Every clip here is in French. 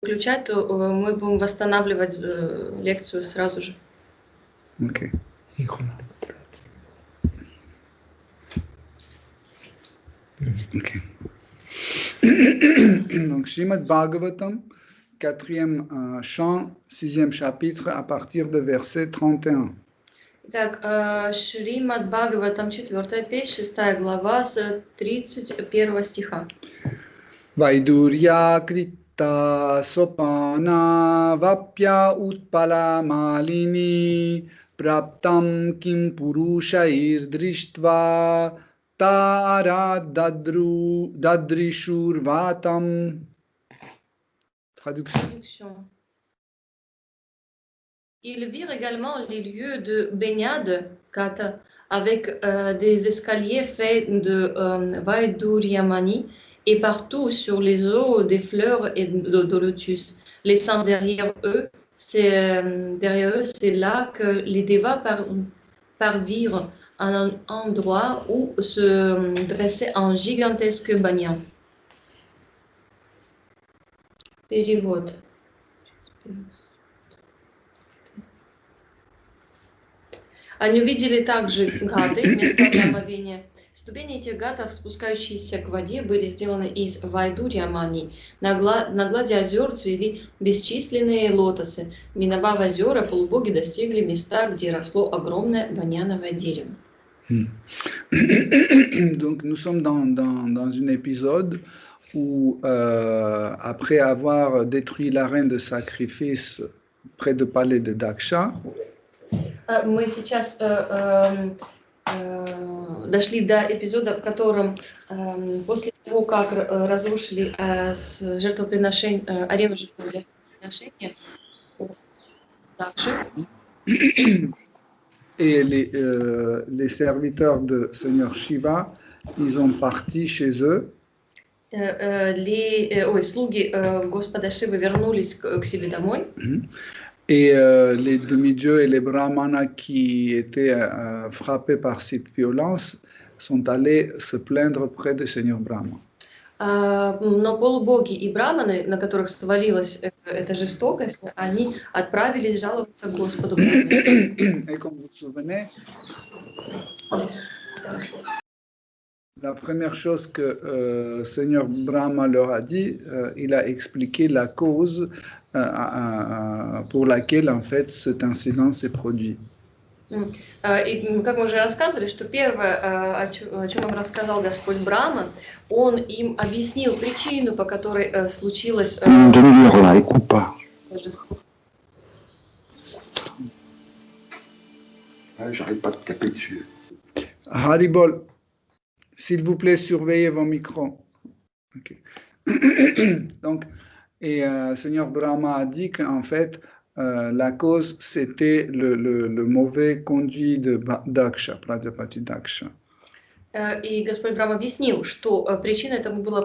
выключать, то мы будем восстанавливать лекцию сразу же. Ok. Ok. Donc, Srimad Bhagavatam, 4e chant, 6e chapitre, à partir de verset 31. Итак, Шримад Бхагаватам, 4 печь, 6 глава, с 31 стиха. Vaidurya krita sopana vapya utpala malini praptam kim purushair drishtva tara dadrishur vatam. Traduction. Ils virent également les lieux de baignade, kata, avec des escaliers faits de Vaiduryamani et partout sur les eaux des fleurs et de lotus. Laissant derrière eux, c'est là que les devas parvirent un endroit où se dressait un gigantesque banyan. Перевод. Они увидели также гаты, места для омовения. Ступени этих гатов, спускающиеся к воде, были сделаны из Вайдурьямани. На глади озер цвели бесчисленные лотосы. Миновав озера, полубоги достигли места, где росло огромное баньяновое дерево. Donc nous sommes dans un épisode où, après avoir détruit l'arène de sacrifice près du palais de Daksha, Мы сейчас дошли до эпизода, в котором после того, как разрушили арену жертвоприношения, et les serviteurs de Seigneur Shiva, ils ont parti chez eux. Слуги Господа Шивы вернулись к себе домой. Et les demi-dieux et les brahmanas qui étaient frappés par cette violence sont allés se plaindre près du Seigneur Brahma. Но полубоги и браманы, на которых свалилась эта жестокость, они отправились жаловаться Господу Брахме. Et comme vous vous souvenez, la première chose que Seigneur Brahma leur a dit, il a expliqué la cause pour laquelle en fait cet incident s'est produit. И как мы уже рассказывали, что первое, о чем нам рассказал Господь Брахма, он им объяснил причину, по которой случилось. J'arrête pas de taper dessus. Haribol, s'il vous plaît, surveillez vos micros. Okay. Donc, et Seigneur Brahma a dit qu'en fait, la cause, c'était le mauvais conduit de Daksha, Prajapati Daksha. И Господь Брахма объяснил, что причиной этому было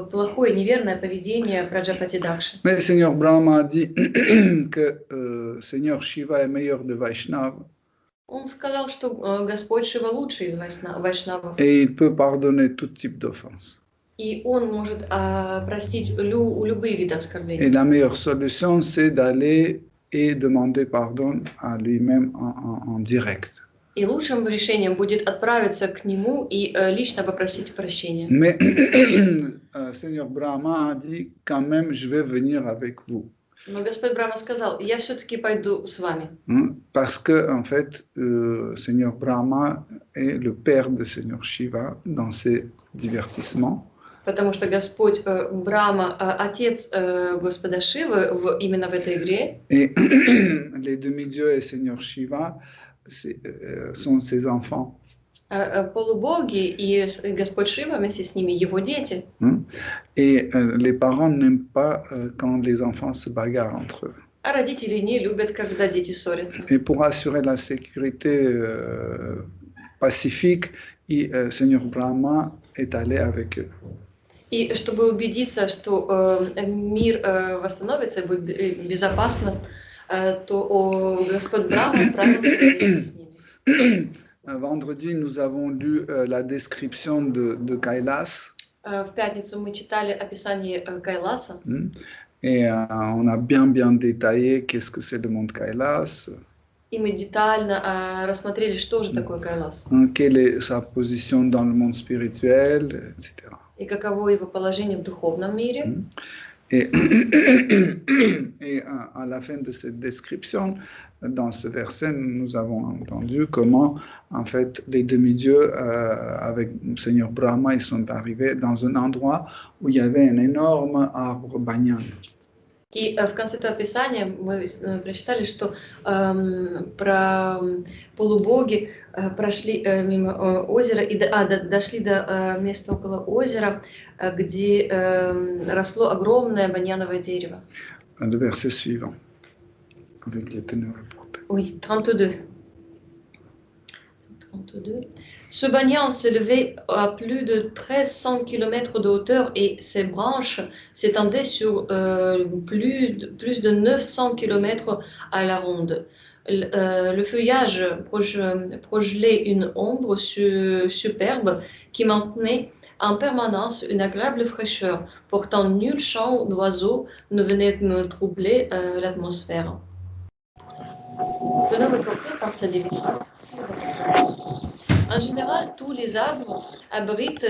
плохое, неверное поведение Праджапати Дакши. Mais Seigneur Brahma a dit que Seigneur Shiva est meilleur de Vaishnava. Он сказал, что Господь Шива лучший из вайшнавов. Et il peut pardonner tout type d'offense. И он может простить любые виды оскорблений. Et la meilleure solution, c'est d'aller et demander pardon à lui-même en direct. И лучшим решением будет отправиться к нему и лично попросить прощения. Mais Seigneur Brahma a dit quand même, je vais venir avec vous. Но Господь Брахма сказал, я все-таки пойду с вами. Parce que en fait, Seigneur Brahma est le père de Seigneur Shiva dans ses divertissements. Потому что Господь Брахма, отец Господа Шивы именно в этой игре. Et les demi-dieux et Seigneur Shiva sont ses enfants. Полубоги и Господь Шива вместе с ними его дети. Et les parents n'aiment pas quand les enfants se bagarrent entre eux. А родители не любят, когда дети ссорятся. Et pour assurer la sécurité pacifique, Seigneur Brahma est allé avec eux. И чтобы убедиться, что мир восстановится и будет безопасно, то Господь Брахма отправился с ними. Vendredi, nous avons lu la description de Kailas. В пятницу мы читали описание Кайласа. Et on a bien détaillé qu'est-ce que c'est le monde Kailas, И мы детально рассмотрели, что же такое Кайлас quelle est sa position dans le monde spirituel, etc. и каково его положение в духовном мире. Et, et à la fin de cette description, dans ce verset, nous avons entendu comment, en fait, les demi-dieux, avec le Seigneur Brahma, ils sont arrivés dans un endroit où il y avait un énorme arbre banyan. И в конце этого описания мы прочитали, что про полубоги прошли мимо озера и дошли до места около озера, где росло огромное баньяновое дерево. Le verset suivant, avec les teneurs reportées. Oui, 32. 32. Ce banyan s'élevait à plus de 1300 km de hauteur et ses branches s'étendaient sur plus de 900 km à la ronde. Le feuillage projelait une ombre superbe qui maintenait en permanence une agréable fraîcheur. Pourtant, nul chant d'oiseaux ne venait troubler l'atmosphère. En général, tous les arbres abritent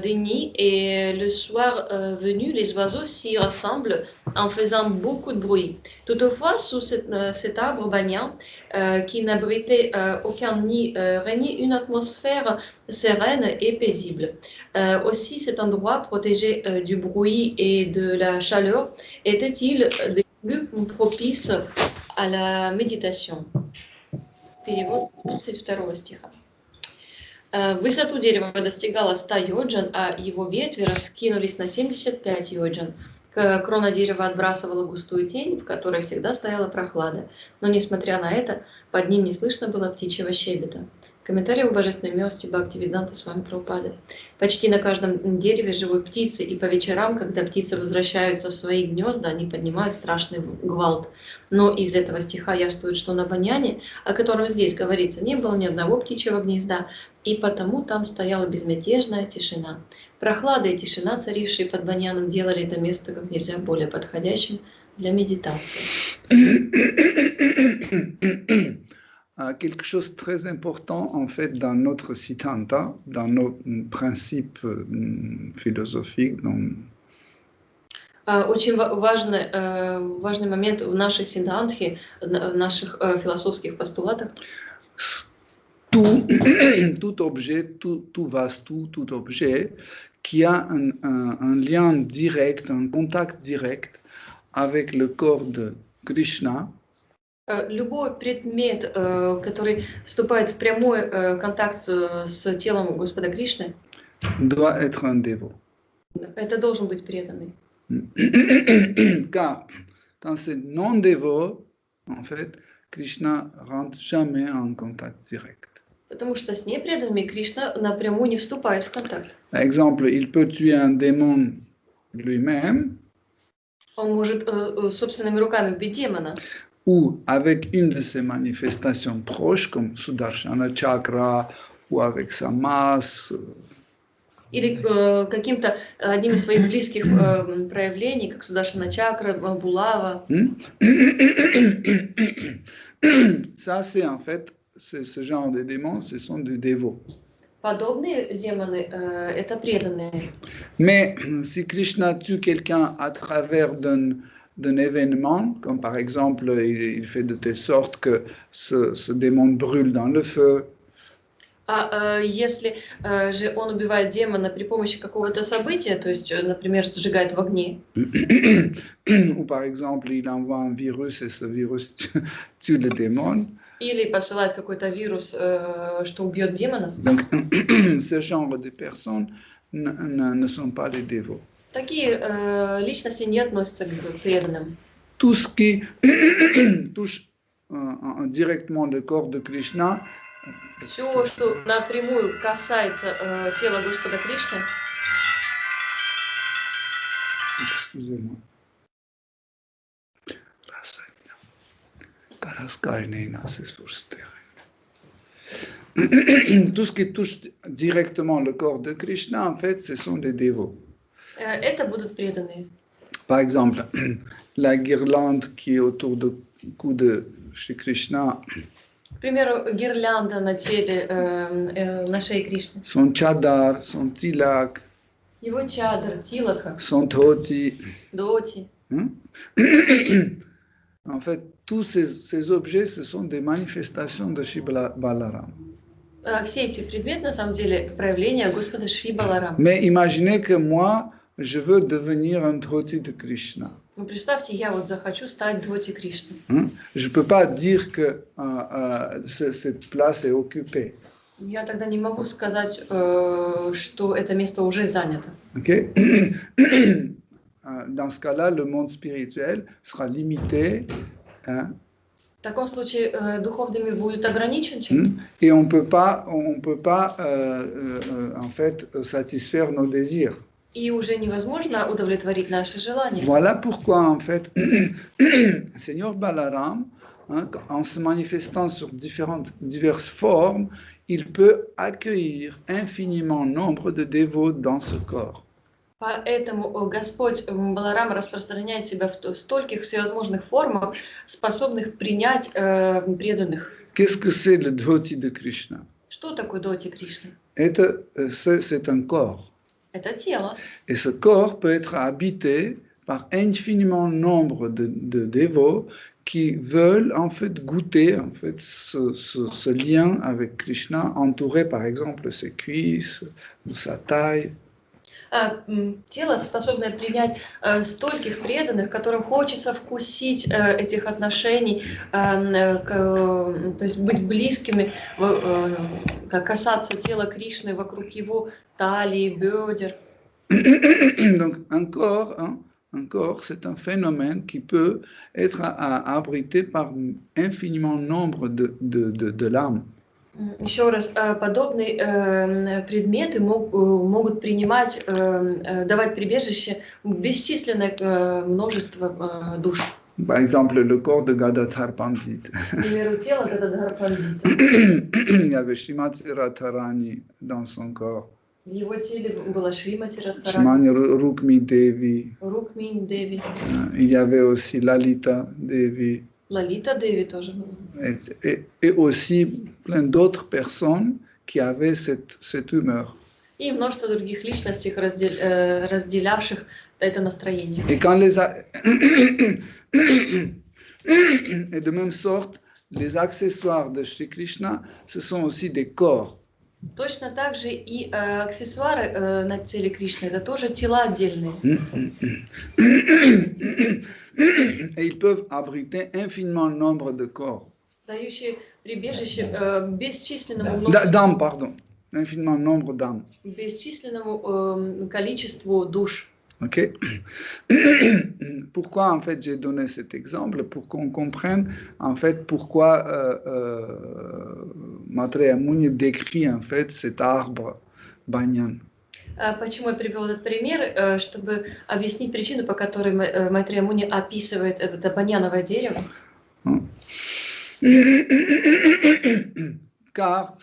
des nids et le soir venu, les oiseaux s'y rassemblent en faisant beaucoup de bruit. Toutefois, sous cet arbre banyan qui n'abritait aucun nid, régnait une atmosphère sereine et paisible. Aussi, cet endroit protégé du bruit et de la chaleur était-il des plus propices à la méditation. Перевод 32 стиха. Высоту дерева достигала 100 йоджан, а его ветви раскинулись на 75 йоджан. Крона дерева отбрасывала густую тень, в которой всегда стояла прохлада. Но, несмотря на это, под ним не слышно было птичьего щебета. Комментарий о божественной милости Бхактивиданта Свами Прабхупады. Почти на каждом дереве живут птицы, и по вечерам, когда птицы возвращаются в свои гнезда, они поднимают страшный гвалт. Но из этого стиха явствует, что на баньяне, о котором здесь говорится, не было ни одного птичьего гнезда, и потому там стояла безмятежная тишина. Прохлада и тишина, царившие под баньяном, делали это место как нельзя более подходящим для медитации. Quelque chose de très important en fait dans notre Siddhanta, dans nos principes philosophiques. Очень важный момент в нашей сиддхантхе, в наших философских постулатах. Tout objet, tout vastu, tout objet qui a un lien direct, un contact direct avec le corps de Krishna. Любой предмет, который вступает в прямой контакт с телом Господа Кришны, doit être un dévot. Это должен быть преданный. Car quand c'est non dévot, en fait, Krishna rentre jamais en contact direct. Потому что с непреданными Кришна напрямую не вступает в контакт. Par exemple, il peut tuer un démon lui-même. Он может собственными руками убить демона. Ou avec une de ses manifestations proches, comme Sudarshana Chakra, ou avec sa masse. Или каким-то одним из своих близких проявлений, как Сударшана Чакра, Булава. Ça, c'est en fait, ce genre de démons, ce sont des dévots. Подобные демоны это преданные. Mais si Krishna tue quelqu'un à travers d'un événement, comme par exemple, il fait de telle sorte que ce démon brûle dans le feu. А если же он убивает демона при помощи какого-то события, то есть, например, сжигает в огне. Ou par exemple, il envoie un virus et ce virus tue le démon. Или посылает какой-то вирус, что убьет демона. Donc, ce genre de personnes ne sont pas les dévots. Такие личности не относятся к преданным. Tout ce qui touche directement le corps de Krishna. Все, что напрямую касается тела Господа Кришны. Excusez-moi. Tout ce qui touche directement le corps de Krishna, en fait, ce sont des dévots. Это будут преданные. Par exemple, la guirlande qui est autour du cou de Shri Krishna, К примеру, гирлянда на теле, на шее Кришны. son chadar, son tilak, Его чадр, тилака, son dhoti. доти. Hein? En fait, tous ces objets, ce sont des manifestations de Shri Balaram. Все эти предметы, на самом деле, проявления Господа Шри Баларама. Mais imaginez que moi, je veux devenir un dhoti de Krishna. Ну, представьте, я вот захочу стать Дхоти Кришны. Hein? Je ne peux pas dire que cette place est occupée. Я тогда не могу сказать, что это место уже занято. Okay? Dans ce cas-là, le monde spirituel sera limité. Hein? В таком случае духовный мир будет ограничен чем-то. Et on peut pas en fait satisfaire nos désirs. И уже невозможно удовлетворить наши желания. Voilà pourquoi en fait Seigneur Balaram, hein, en se manifestant sur diverses formes, il peut accueillir infiniment nombre de dévots dans ce corps. Поэтому Господь Баларам распространяет себя в стольких всевозможных формах, способных принять преданных. Qu'est-ce que c'est le dhoti de Krishna? Что такое Доти Кришны? C'est un corps. Это тело. Et ce corps peut être habité par infiniment nombre de dévots qui veulent en fait goûter en fait ce lien avec Krishna, entouré par exemple ses cuisses ou sa taille. Тело, способное принять стольких преданных, которым хочется вкусить этих отношений, то есть быть близкими, касаться тела Кришны вокруг его талии, бедер. Donc un corps, c'est un phénomène qui peut être abrité par infiniment nombre de lames. Еще раз, подобные предметы могут принимать, давать прибежище бесчисленное множество душ. Par exemple, le corps de Gadadhar Pandit. К примеру, тело Гададхара Пандита. Il y avait Shrimati Radharani dans son corps. В его теле была Шримати Радхарани, Shrimati Rukmi Devi. Рукмини Деви, Il y avait aussi Lalita Devi. Лалита Деви тоже была. Et aussi plein d'autres personnes qui avaient cette humeur. И множество других личностей, разделявших это настроение. Et et de même sorte, les accessoires de Shri Krishna, ce sont aussi des corps. Точно так же и аксессуары на теле Кришны, это тоже тела отдельные. Et ils peuvent abriter infiniment nombre de corps. Дающие прибежище бесчисленному множеству, D'âmes, pardon. Infiniment nombre d'âmes. бесчисленному количеству душ. Ok. Pourquoi en fait j'ai donné cet exemple? Pour qu'on comprenne en fait pourquoi Maitreya Muni décrit en fait cet arbre banyan. Почему я привел этот пример? Чтобы объяснить причину, по которой Майтрея Муни описывает это баньяновое дерево. Car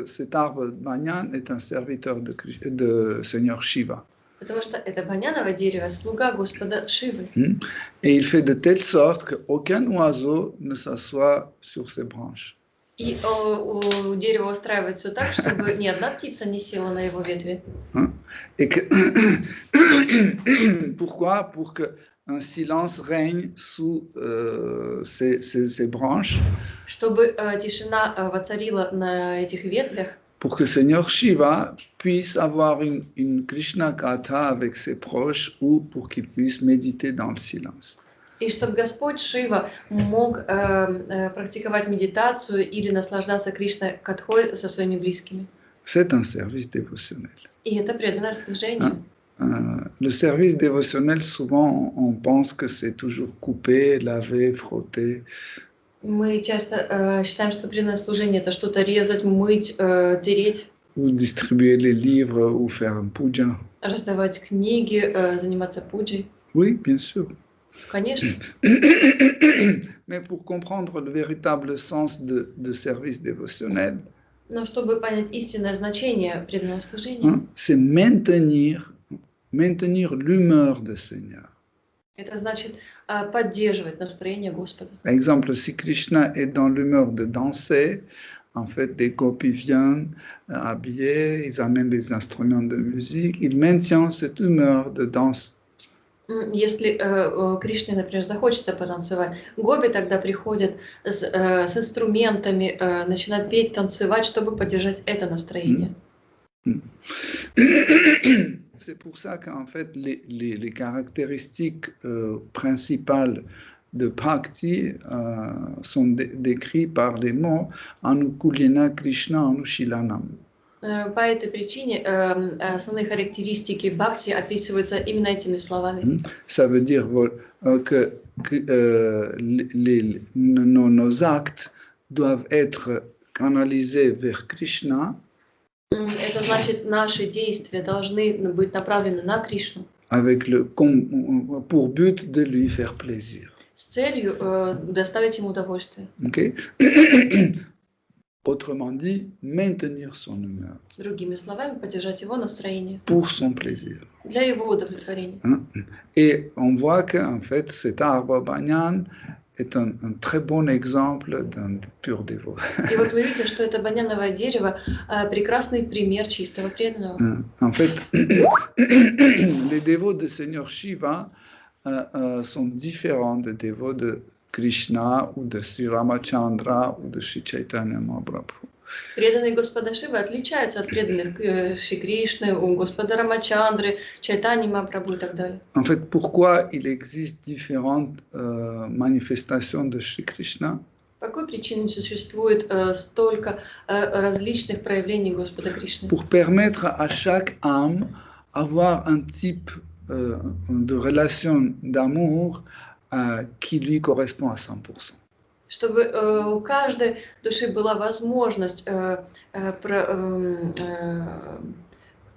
cet arbre banyan est un serviteur de Seigneur Shiva. Потому что это баньяновое дерево, слуга Господа Шивы. Et il fait de telle sorte qu'aucun oiseau ne s'assoit sur ses branches. И у дерева устраивает все так, чтобы ни одна птица не села на его ветви. Et que pourquoi? Pour que un silence règne sous ces branches. Чтобы тишина воцарила на этих ветвях. Pour que Seigneur Shiva puisse avoir une Krishna Katha avec ses proches ou pour qu'il puisse méditer dans le silence. И чтобы Господь Шива мог практиковать медитацию или наслаждаться Кришна Катхой со своими близкими. C'est un service dévotionnel. И это преданное служение. Le service dévotionnel, souvent, on pense que c'est toujours coupé, lavé, frotter. Мы часто считаем, что преданное служение — это что-то резать, мыть, тереть. Ou distribuer les livres, ou faire un puja. Раздавать книги, заниматься пуджей. Oui, bien sûr. Конечно. Mais pour comprendre le véritable sens de service dévotionnel, Но чтобы понять истинное значение преданного служения, c'est maintenir maintenir l'humeur du Seigneur. Это значит поддерживать настроение Господа. Par exemple, si Krishna est dans l'humeur de danser, en fait, des gopis viennent habillés, ils amènent les instruments de musique, ils maintiennent cette humeur de danse. Если Кришне, например, захочется потанцевать, гопи тогда приходят с инструментами, начинают петь, танцевать, чтобы поддержать это настроение. C'est pour ça qu'en fait, les caractéristiques principales de Bhakti sont décrites par les mots Anukulina Krishna Anushilanam. По этой причине основные характеристики бхакти описываются именно этими словами. Ça veut dire que nos actes doivent être canalisés vers Krishna. Это значит, наши действия должны быть направлены на Кришну. Avec pour but de lui faire plaisir. С целью доставить ему удовольствие. Okay? Autrement dit, maintenir son humeur. Другими словами, поддержать его настроение. Pour son plaisir. Для его удовлетворения. Et on voit qu'en fait, cet arbre banyan est un très bon exemple d'un pur dévot. И вот вы видите, что это баняновое дерево прекрасный пример чистого преданного. En fait, les dévots de Seigneur Shiva sont différents des dévots de Krishna ou de Sri Ramachandra ou de Sri Chaitanya Mahaprabhu. Преданные Господа Шивы отличаются от преданных Шри Кришны, у Господа Рамачандры, Чайтани Махапрабху и так далее. En fait, pourquoi il existe différentes manifestations de Sri Krishna? По какой причине существует столько различных проявлений Господа Кришны? Pour permettre à chaque âme avoir un type de relation d'amour qui lui correspond à 100%. Чтобы у каждой души была возможность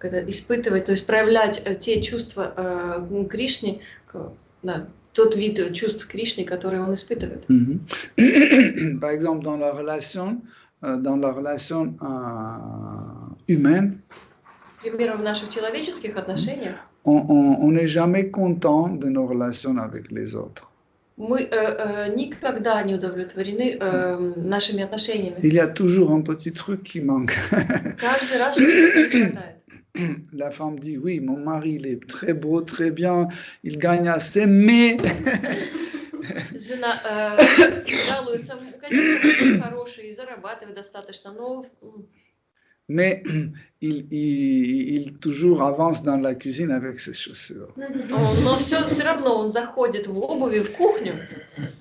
испытывать, то есть проявлять те чувства Кришны, тот вид чувств Кришны, которые он испытывает. Par exemple, dans la relation humaine, К примеру, в наших человеческих отношениях on n'est jamais content de nos relations avec les autres. мы никогда не удовлетворены нашими отношениями. Il y a toujours un petit truc qui manque. Каждый раз что-то не хватает. La femme dit, oui, mon mari, il est très beau, très bien, il gagne assez, mais... Жена жалуется, конечно, он хороший, зарабатывает достаточно, но... Mais il toujours avance dans la cuisine avec ses chaussures. Но все равно он заходит в обуви в кухню.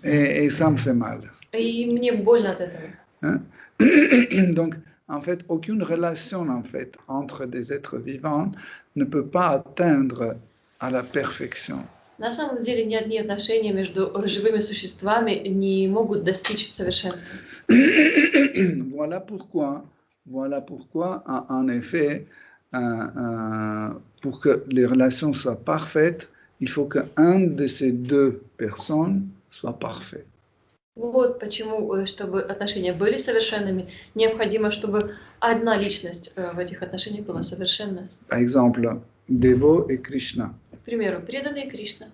Et ça me fait mal. И мне больно от этого. Hein? Donc, en fait, aucune relation en fait, entre des êtres vivants ne peut pas atteindre à la perfection. На самом деле ни одни отношения между живыми существами не могут достичь совершенства. Voilà pourquoi, en effet, pour que les relations soient parfaites, il faut qu'un de ces deux personnes soit parfait. Вот почему, чтобы отношения были совершенными, необходимо, чтобы одна личность в этих отношениях была совершенна. Par exemple, Devo et Krishna. К примеру, преданный Кришна.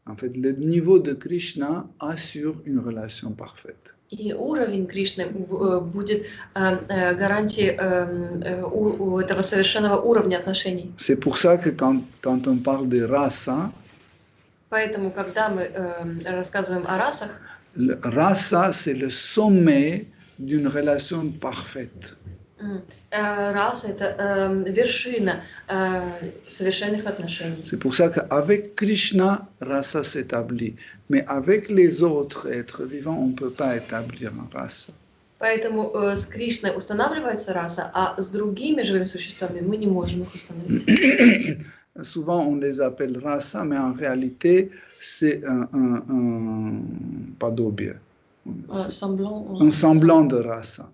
En fait, le niveau de Krishna assure une relation parfaite. И уровень Кришны будет гарантией этого совершенного уровня отношений. C'est pour ça que quand on parle de rasa, Поэтому, когда мы рассказываем о расах, rasa, c'est le sommet d'une relation parfaite. Раса – это вершина совершенных отношений. C'est pour ça qu'avec Krishna, rasa s'établit. Mais avec les autres êtres vivants, on ne peut pas établir un rasa. Поэтому с Кришной устанавливается раса, а с другими живыми существами мы не можем их установить. Souvent, on les appelle rasa, mais en réalité, c'est un подобие. Un semblant de rasa.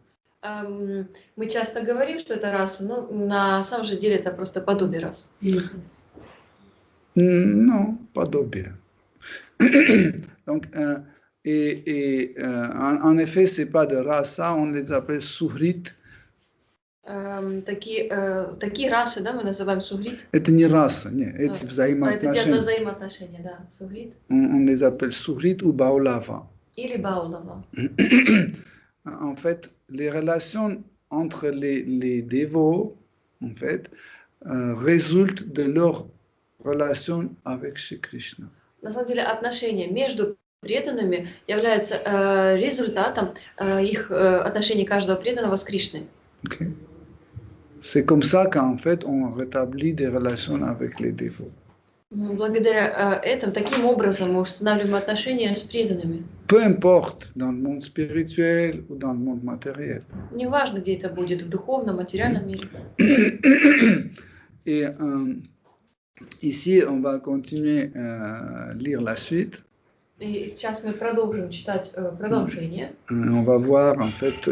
Мы часто говорим, что это раса, но на самом же деле это просто подобие рас. Non, подобие. Donc, en effet, ce n'est pas de rasa, on les appelle suhrit. Такие расы, да, мы называем сугрит. Это не раса, нет. Эти Это те взаимоотношения, взаимоотношения, да, сугрит on les appelle Surit ou Baolava. или баулава. En fait, les relations entre les dévots, en fait, résultent de leur relation avec Shri Krishna. На самом деле отношения между преданными являются результатом их отношений каждого преданного с Кришной. Okay. C'est comme ça qu'en fait, on rétablit des relations avec les dévots. Благодаря этому, таким образом, мы устанавливаем отношения с преданными. Peu importe, dans le monde spirituel ou dans le monde matériel. Неважно, где это будет, в духовном, материальном мире. Et ici, on va continuer à lire la suite. И сейчас мы продолжим читать продолжение. On va voir en fait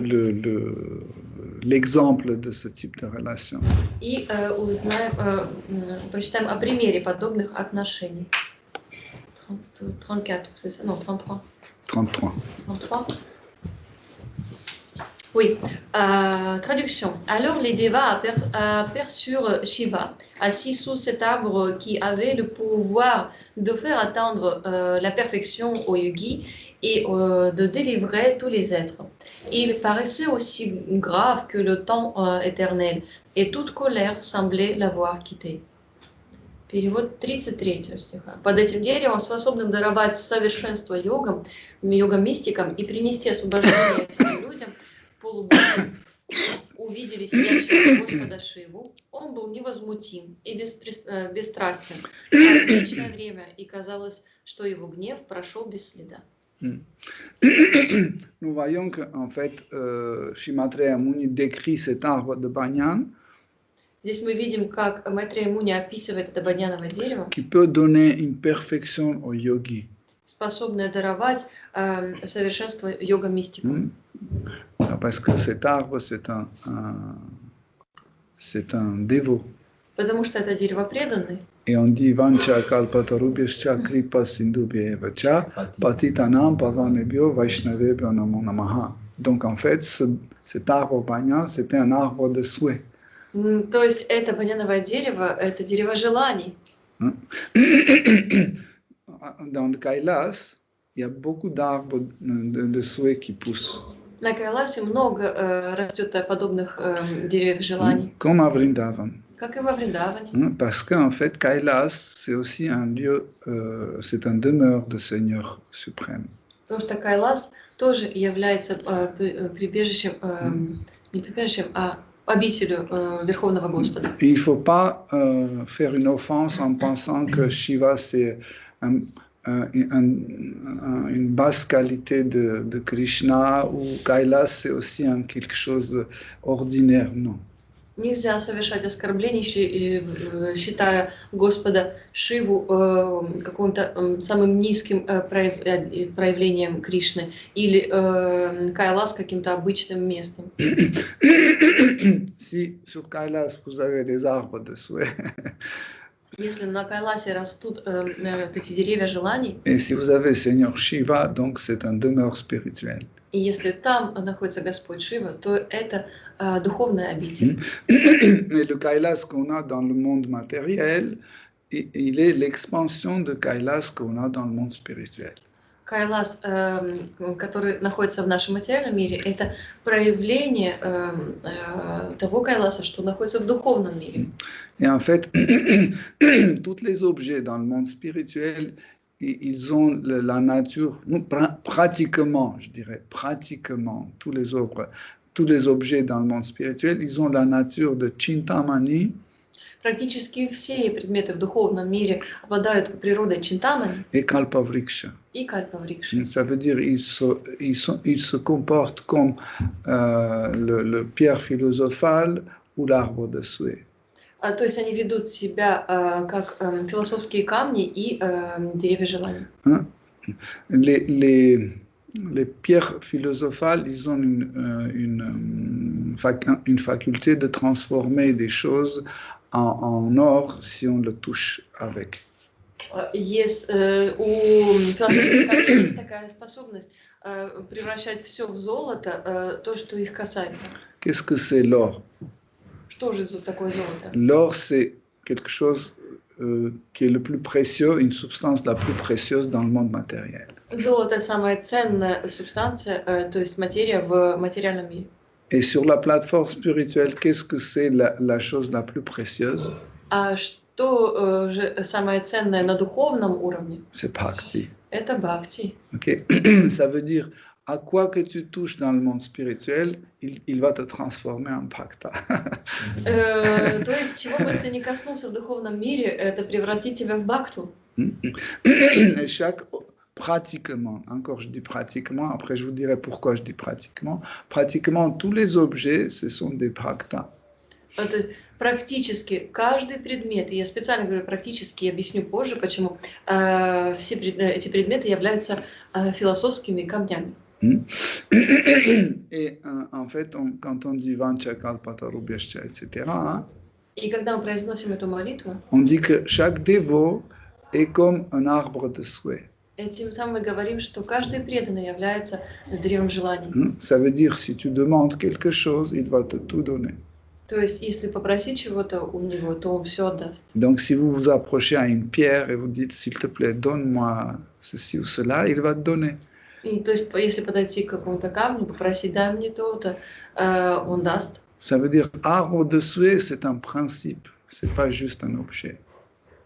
l'exemple de ce type de relation. И прочитаем о примере подобных отношений. 34, c'est ça? Non, 33. 33. 33. Oui, traduction. Alors les Devas aperçurent Shiva assis sous cet arbre qui avait le pouvoir de faire atteindre la perfection aux yogis et de délivrer tous les êtres. Il paraissait aussi grave que le temps éternel, et toute colère semblait l'avoir quitté. Перевод 33 стиха. Под этим деревом, способным даровать совершенство йогам-мистикам и принести освобождение всем людям, полубоги увидели сидящего Господа Шиву. Он был невозмутим и бесстрастен в вечное время, и казалось, что его гнев прошел без следа. Nous voyons qu'en fait, Shimaitreya Muni décrit cet arbre de banyan. Здесь мы видим, как Майтрея Муни описывает это баньяновое дерево, qui peut donner une perfection au yogi. способное даровать совершенство йога-мистику. Parce que cet arbre, c'est un dévot. Потому что это дерево преданный. Et on dit Vancha kalpatarubhyascha kripa sindhubhyeva cha patitanam pavanebhyo vaishnavebhyo namo namaha. Donc en fait, cet arbre banyan, c'était un arbre de souhait. То есть это баньяновое дерево, это дерево желаний. Dans le Kailas, il y a beaucoup d'arbres de souhait qui poussent. На Кайласе много растет подобных деревьев желаний. Comme à Vrindavan. Как и во Вриндаване. Parce qu'en fait, Kailas, c'est aussi un lieu, c'est un demeure de Seigneur suprême. Потому что Кайлас тоже является прибежищем, не прибежищем, а обителю Верховного Господа. Il ne faut pas faire une offense en pensant que Shiva, c'est une basse qualité de Krishna, ou Kailas, c'est aussi quelque chose d'ordinaire, non. Нельзя совершать оскорблений, считая Господа Шиву каким-то самым низким проявлением Кришны или Кайлас каким-то обычным местом. Si sur Kailas vous avez des arbres de souhait, если на Кайласе растут эти деревья желаний, et si vous avez Seigneur Shiva, donc c'est un demeure spirituel. И если там находится Господь Шива, то это духовная обитель. Et le Kailas qu'on a dans le monde matériel, il est l'expansion de Kailas qu'on a dans le monde spirituel. Кайлас, который находится в нашем материальном мире, это проявление того Кайласа, что находится в духовном мире. Et en fait, tous les objets dans le monde spirituel, ils ont la nature, pratiquement, je dirais, pratiquement, tous les objets dans le monde spirituel, ils ont la nature de Chintamani. Практически все предметы в духовном мире обладают природой Чинтамани et Kalpavriksha. И Кальпаврикша. Ça veut dire ils se comportent comme le pierre philosophale ou l'arbre de souhait. То есть они ведут себя как философские камни и деревья желаний. Les pierres philosophales, ils ont une faculté de transformer des choses en or si on le touche avec. Есть, у философских камней есть такая способность превращать все в золото, то, что их касается. Qu'est-ce que c'est l'or? Что же такое золото? L'or, c'est quelque chose qui est le plus précieux, une substance la plus précieuse dans le monde matériel. Золото самая ценная субстанция, то есть материя в материальном мире. Et sur la plateforme spirituelle, qu'est-ce que c'est la chose la plus précieuse? А что же самое ценное на духовном уровне? C'est bhakti. Это бхакти. Okay? Ça veut dire, à quoi que tu touches dans le monde spirituel, il va te transformer en bhakta. То есть, чего бы ты ни коснулся в духовном мире, это превратит тебя в бхакту. Et pratiquement, encore je dis pratiquement, après je vous dirai pourquoi je dis pratiquement tous les objets, ce sont des bhaktas. Это практически каждый предмет, и я специально говорю практически, объясню позже, почему все эти предметы являются философскими камнями. Et en fait, quand on dit Vancha Kalpatarubhyascha, etc., И когда мы произносим эту молитву, on dit que chaque dévot est comme un arbre de souhait. Этим самым мы говорим, что каждый преданный является древом желаний. Ça veut dire, si tu demandes quelque chose, il va te tout donner. То есть, если попросить чего-то у него, то он все отдаст. Donc, si vous vous approchez à une pierre et vous dites, s'il te plaît, donne-moi ceci ou cela, il va te donner. И, то есть, если подойти к какому-то камню, попросить, дай мне то-то, он даст. Ça veut dire, arbre de souhait, c'est un principe, c'est pas juste un objet.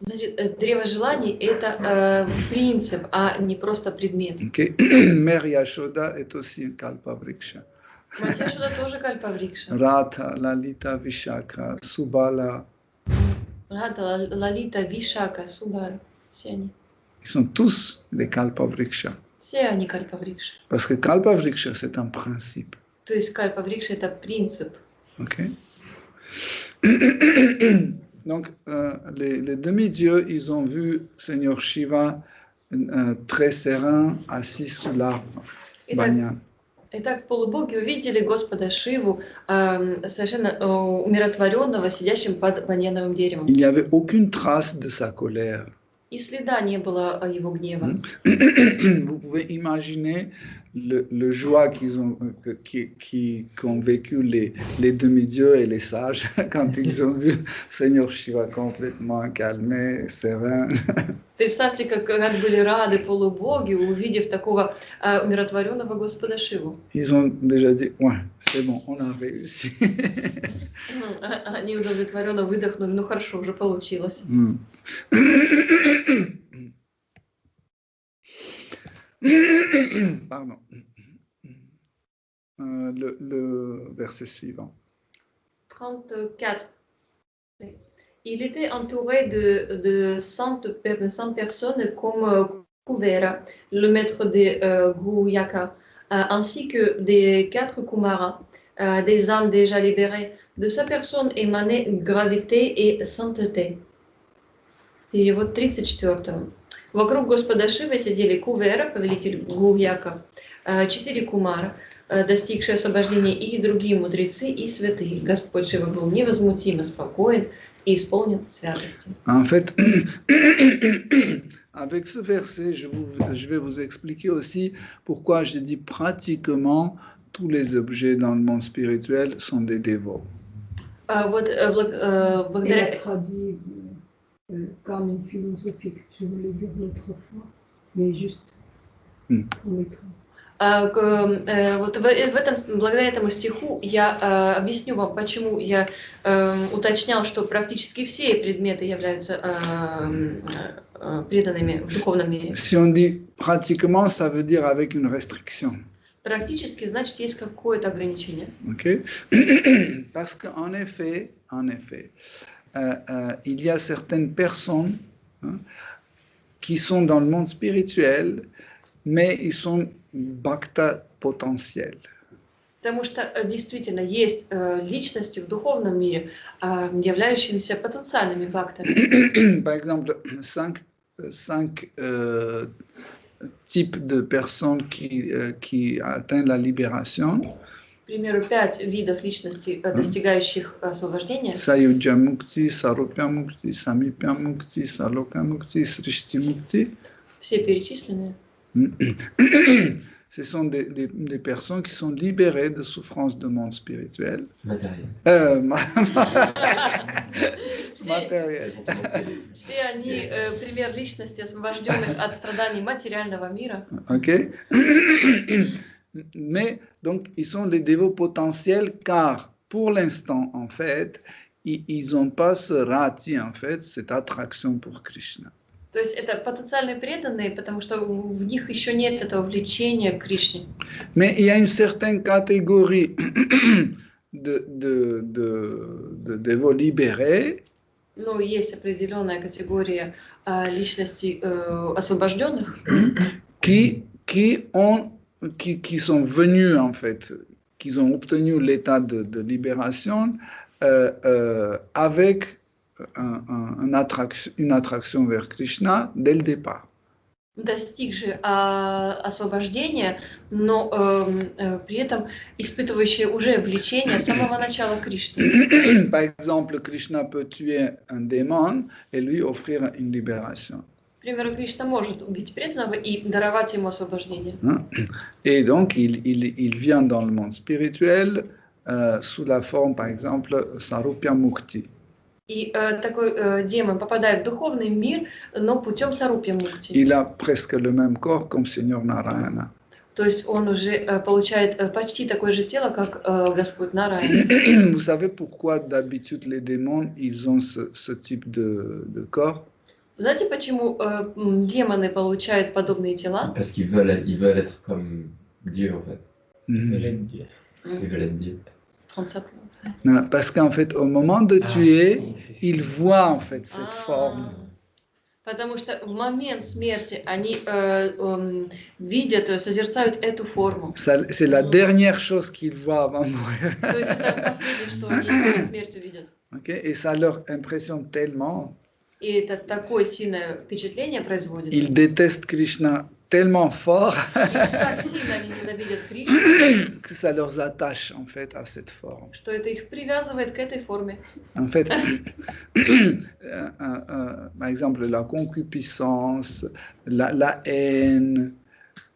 Значит, древо желаний – это принцип, а не просто предмет. Okay? Mère Yashoda est aussi un kalpavriksha. Мать Яшода тоже кальпаврикша. Radha, Lalita, Vishaka, Subala. Рада, Лалита, Вишака, Субара. Все они. Ils sont tous des kalpavriksha. Все они кальпаврикша. Parce que kalpavriksha, c'est un principe. То есть кальпаврикша – это принцип. Okay? Donc, les demi-dieux, ils ont vu Seigneur Shiva très serein, assis sous l'arbre banyan. Итак, полубоги увидели Господа Шиву совершенно умиротворенного, сидящим под баньяновым деревом. Il n'y avait aucune trace de sa colère. И следа не было его гнева. Vous pouvez imaginer le joie qu'ont vécu les demi-dieux et les sages quand ils ont vu Seigneur Shiva complètement calmé, serein. Представьте, как были рады полубоги, увидев такого умиротворенного Господа Шиву. Ils ont déjà dit, ouais, c'est bon, on a réussi. Они удовлетворенно выдохнули, ну хорошо, уже получилось. Pardon. Le verset suivant. 34. Il était entouré de 100 personnes comme Kuvera, le maître des Guhyaka, ainsi que des 4 Kumaras, des âmes déjà libérées. De sa personne émanait gravité et sainteté. Перевод 34. Вокруг Господа Шивы сидели Кувера, повелитель Гуяка, 4 Кумара, достигшие освобождения, и другие мудрецы и святые. Господь Шива был невозмутимо спокоен и исполнен святости. En fait, avec ce verset, je vais vous expliquer aussi pourquoi je dis pratiquement tous les objets dans le monde spirituel sont des dévots. Вот благодаря... Камень philosophique, je voulais dire l'autre fois, mais juste pour l'écran. Вот в этом, благодаря этому стиху я объясню вам, почему я уточнял, что практически все предметы являются преданными в духовном мире. Si on dit pratiquement, ça veut dire avec une restriction. Практически, значит, есть какое-то ограничение. Okay? Parce qu'en effet, il y a certaines personnes qui sont dans le monde spirituel, mais ils sont bhakta potentiels. Потому что действительно есть личности в духовном мире, являющиеся потенциальными бхактами. Par exemple, 5 types de personnes qui atteignent la libération. К примеру, 5 видов личностей, достигающих освобождения. Sayujya Mukti, Sarupya Mukti, Samipya Mukti, Saloka Mukti, Srishti Mukti. Все перечисленные. ce sont des personnes qui sont libérées de souffrances de monde spirituel. Matériel. Matériel. Все они пример личности, освобожденных от страданий материального мира. Ok. Mais donc, ils sont les dévots potentiels car, pour l'instant, en fait, ils n'ont pas ce rati, en fait, cette attraction pour Krishna. То есть это потенциальные преданные, потому что в них еще нет этого влечения к Кришне. Mais il y a une certaine catégorie de dévots libérés Но есть определенная категория личностей освобожденных, qui sont venus, en fait, qui ont obtenu l'état de libération avec une attraction vers Krishna dès le départ. достигшие освобождения, но при этом испытывающие уже влечение с самого начала к Кришне. Par exemple, Krishna peut tuer un démon et lui offrir une libération. К примеру, Кришна может убить преданного и даровать ему освобождение. Et donc, il vient dans le monde spirituel sous la forme, par exemple, Sarupya Mukti. И такой демон попадает в духовный мир, но путем Сарупья Мукти. Il a presque le même corps comme Seigneur Narayana. То есть он уже получает почти такое же тело, как Господь Нараяна. Vous savez pourquoi d'habitude les démons, ils ont ce type de corps? Знаете, почему демоны получают подобные тела? Parce qu'ils veulent être comme Dieu, en fait. Ils veulent être Dieu. Parce qu'en fait, au moment de tuer, ils voient en fait cette forme. Потому что в момент смерти они видят, созерцают эту форму. C'est la dernière chose qu'ils voient avant de mourir. То есть это последнее, что они перед смертью видят. Okay? Et ça leur impressionne tellement. И это такое сильное впечатление производит. Ils détestent Krishna tellement fort Так сильно они ненавидят Кришну, que ça leur attache en fait à cette forme. что это их привязывает к этой форме. En fait, par exemple, la concupiscence, la haine,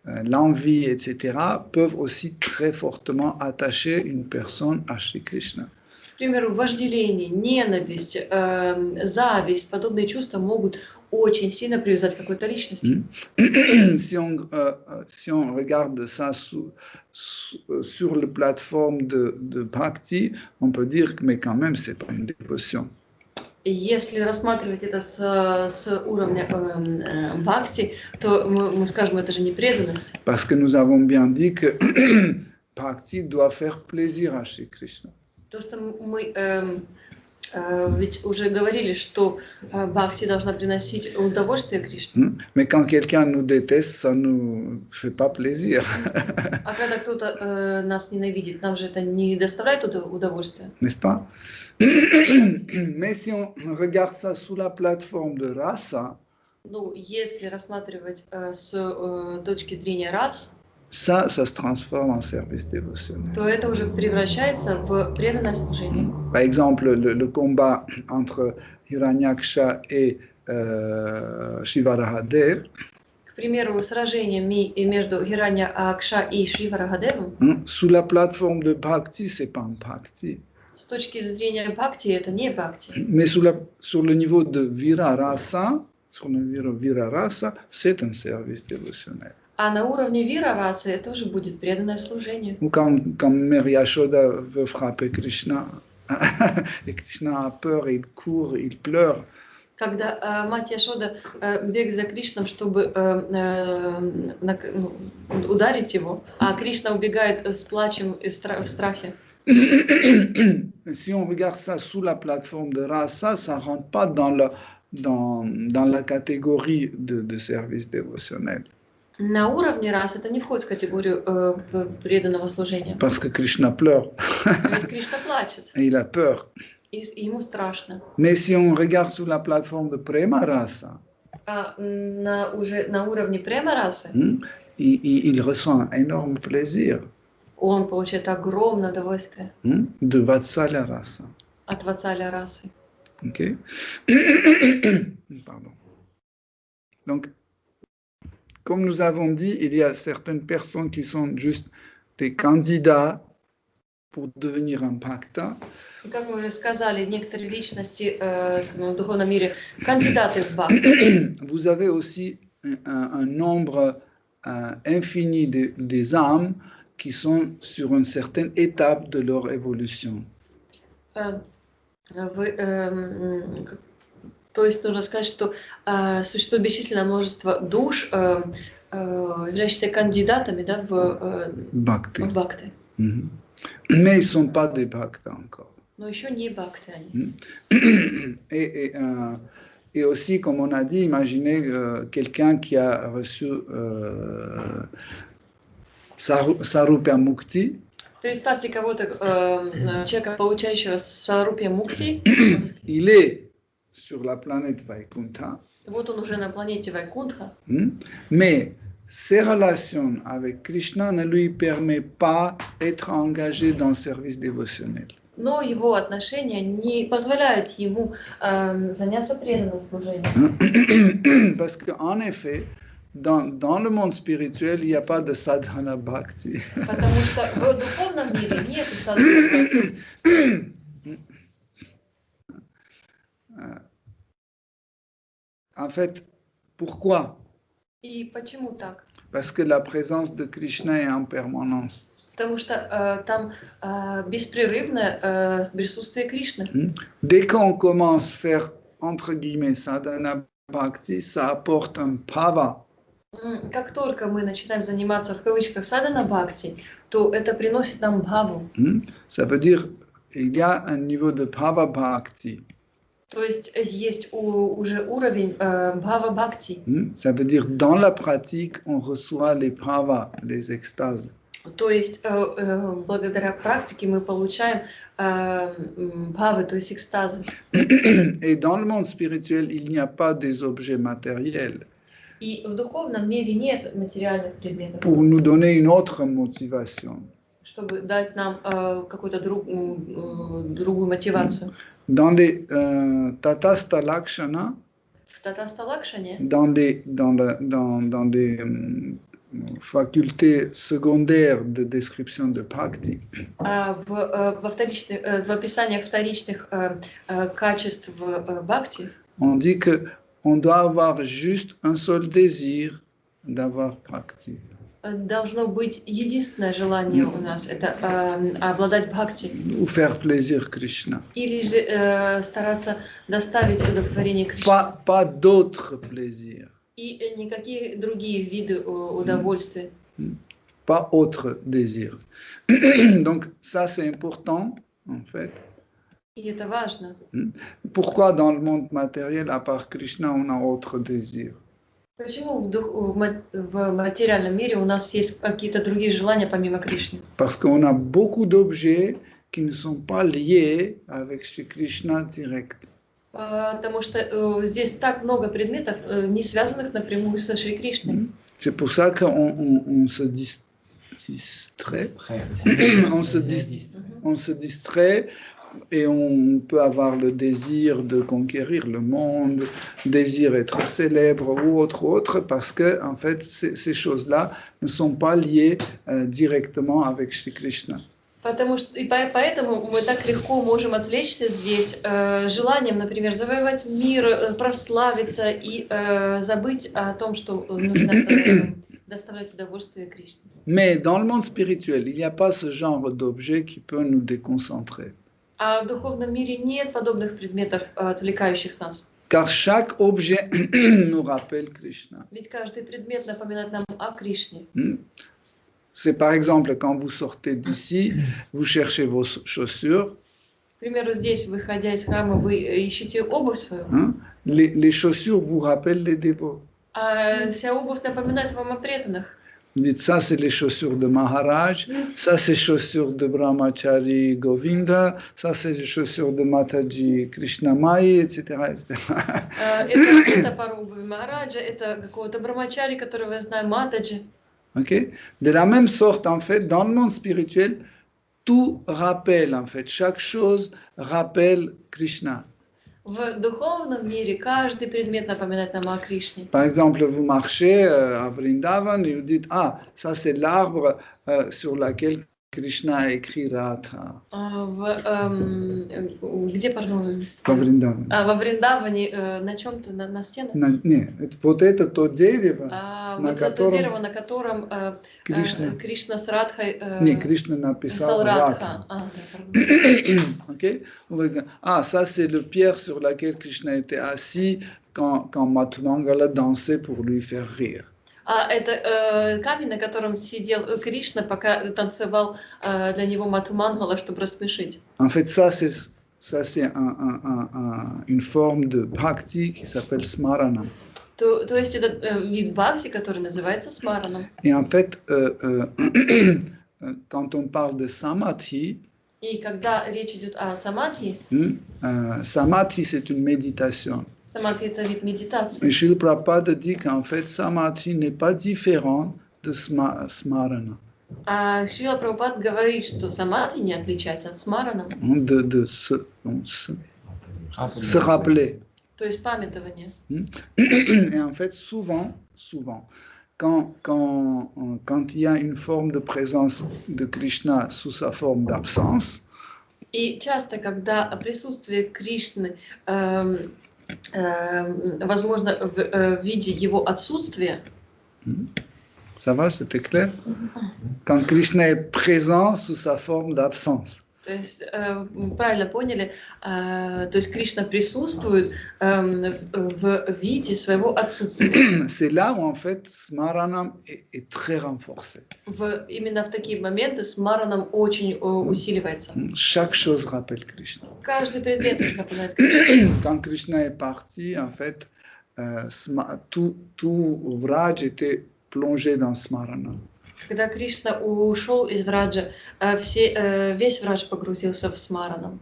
l'envie, etc., peuvent aussi très fortement attacher une personne à Shri Krishna. К примеру, вожделение, ненависть, зависть, подобные чувства могут очень сильно привязать к какой-то личности. Si on regarde ça sur la plateforme de Bhakti, on peut dire que mais quand même, c'est pas une dévotion. Если рассматривать это с уровня бхакти, то мы скажем, это же не преданность. Parce que nous avons bien dit que Bhakti doit faire plaisir à Shri Krishna. То, что мы ведь уже говорили, что бхакти должна приносить удовольствие Кришне. Mais quand quelqu'un nous déteste, ça nous fait pas plaisir. А когда кто-то нас ненавидит, нам же это не доставляет удовольствия. N'est-ce pas? Mais si on regarde ça sous la plateforme de rasa, Ну, если рассматривать с точки зрения рас, ça se transforme en service dévotionnel. то это уже превращается в преданное служение. Par exemple, le combat entre Hiranyaksha et Shivarahadev, К примеру, сражение между Хиранья-Акша и Шри-Варахадевом, sous la plateforme de Bhakti, c'est pas un Bhakti. с точки зрения бхакти, это не бхакти. Mais sur le niveau de Virarasa, c'est un service dévotionnel. А на уровне вира-расы это уже будет преданное служение. Ou quand Mère Yashoda veut frapper Krishna, et Krishna a peur, il court, il pleure. Когда мать Яшода бегает за Кришном, чтобы ударить его, а Кришна убегает с плачем и в страхе. Si on regarde ça sous la plateforme de rasa, ça ne rentre pas dans la catégorie de service dévotionnel. На уровне рас это не входит в категорию преданного служения. Parce que Krishna pleure. Ведь Кришна плачет. Et il a peur. И ему страшно. Mais si on regarde sous la plateforme de prema rasa, Уже на уровне према расы il ressent un énorme plaisir. Он получает огромное удовольствие De vatsalya rasa. от ватсаля расы. Ok. Pardon. Donc, comme nous avons dit, il y a certaines personnes qui sont juste des candidats pour devenir un bhakta. И как мы уже сказали, некоторые личности в духовном мире кандидаты в бхакти. Vous avez aussi un nombre infini des âmes qui sont sur une certaine étape de leur évolution. То есть нужно сказать, что существует бесчисленное множество душ, являющихся кандидатами, да, в бхакти. Mais ils ne sont pas des bhaktas encore. Но еще не бхакти они. Et aussi, comme on a dit, imaginez quelqu'un qui a reçu Sarupya Mukti. Представьте кого-то, человека, получающего Сарупья Мукти. Il est sur la planète Vaikuntha. Вот он уже на планете Вайкунтха. Mais ses relations avec Krishna ne lui permettent pas d'être engagé dans le service dévotionnel. Но его отношения не позволяют ему заняться преданным служением. Parce qu'en effet, dans le monde spirituel, il n'y a pas de sadhana bhakti. Потому что в духовном мире нет садхана бхакти. En fait, pourquoi? И почему так? Parce que la présence de Krishna est en permanence. Потому что там беспрерывное присутствие Кришны. Dès qu'on commence à faire, entre guillemets, sadhana bhakti, ça apporte un bhava. Как только мы начинаем заниматься, в кавычках, садхана бхакти, то это приносит нам бхаву. Ça veut dire il y a un niveau de bhava bhakti. То есть есть уже уровень бхава бхакти. Ça veut dire dans la pratique, on reçoit les bhavas, les extases. То есть благодаря практике мы получаем бхавы, то есть экстазы. Et dans le monde spirituel, il n'y a pas des objets matériels. И в духовном мире нет материальных предметов. Pour nous donner une autre motivation. Чтобы дать нам какую-то другую мотивацию. Dans les Tatastha Lakshana, в Татастха Лакшане, dans les facultés secondaires de description de Bhakti, в описаниях вторичных качеств Бхакти, on dit qu'on doit avoir juste un seul désir d'avoir Bhakti. Должно быть единственное желание у нас, это обладать Бхакти. Ou faire plaisir Krishna. Или же стараться доставить удовлетворение Кришне. Pas d'autres plaisirs. И никакие другие виды удовольствия. Pas autre désir. Donc ça c'est important en fait. И это важно. Pourquoi dans le monde matériel, à part Krishna, on a autre désir? Почему в материальном мире у нас есть какие-то другие желания помимо Кришны? Parce qu'on a beaucoup d'objets qui ne sont pas liés avec Shri Krishna direct. Потому что здесь так много предметов, не связанных напрямую со Шри Кришной. C'est pour ça qu'on se distrait. On se distrait. Et on peut avoir le désir de conquérir le monde, désir d'être célèbre ou autre, parce que en fait, ces choses-là ne sont pas liées directement avec Shri Krishna. Поэтому мы так легко можем отвлечься здесь желанием, например, завоевать мир, прославиться и забыть о том, что нужно доставлять удовольствие Кришне. Mais dans le monde spirituel, il n'y a pas ce genre d'objet qui peut nous déconcentrer. А в духовном мире нет подобных предметов, отвлекающих нас. Car chaque objet nous rappelle Krishna. Ведь каждый предмет напоминает нам о Кришне. C'est par exemple quand vous sortez d'ici, vous cherchez vos chaussures. К примеру, здесь, выходя из храма, вы ищете обувь свою. Les chaussures vous rappellent les dévots. А вся обувь напоминает вам о преданных. Dites ça, c'est les chaussures de Maharaj, ça c'est les chaussures de Brahmachari Govinda, ça c'est les chaussures de Mataji Krishnamai, etc. Это пара обуви Махараджа, это какого-то Брахмачари, которого я знаю, Матаджи. Okay? De la même sorte, en fait, dans le monde spirituel, tout rappelle, en fait, chaque chose rappelle Krishna. В духовном мире каждый предмет напоминает нам о Кришне. Par exemple, vous marchez à Vrindavan et vous dites, ah, ça c'est l'arbre sur lequel Krishna a écrit Radha. Где, пардон? Во Вриндаване. Во Вриндаване на чем-то, на стенах? Нет, вот это то дерево, вот это дерево, на котором Кришна с Радхой... Не, Кришна написал Радха. Okay? On va dire, ah, ça c'est le pierre sur laquelle Krishna était assis quand Mathumangala dansait pour lui faire rire. Это камень, на котором сидел Кришна, пока танцевал для него Матхумангала, чтобы рассмешить. En fait, ça c'est une forme de bhakti qui s'appelle smarana. То есть это вид бхакти, который называется смараном. Et en fait, quand on parle de samadhi, и когда речь идет о самадхи, samadhi c'est une méditation. Самадхи это вид медитации. Et Srila Prabhupada dit qu'en fait, samadhi n'est pas différent de smarana. А Шрила Прабхупад говорит, что самадхи не отличается от смарана. De se rappeler. То есть памятование. Et en fait, souvent, quand il y a une forme de présence de Krishna sous sa forme d'absence, и часто, когда присутствие Кришны возможно в виде его отсутствия. Ça va, c'était clair? Quand Krishna est présent sous sa forme d'absence. То есть, правильно поняли, то есть Кришна присутствует в виде своего отсутствия. C'est là où en fait Smaranam est très renforcé. Именно в такие моменты смаранам очень усиливается. Chaque chose rappelle Krishna. Каждый предмет напоминает Кришну. Quand Krishna est parti, en fait, tout Vraj était plongé dans Smaranam. Когда Кришна ушел из Враджа, весь Врадж погрузился в смаранам.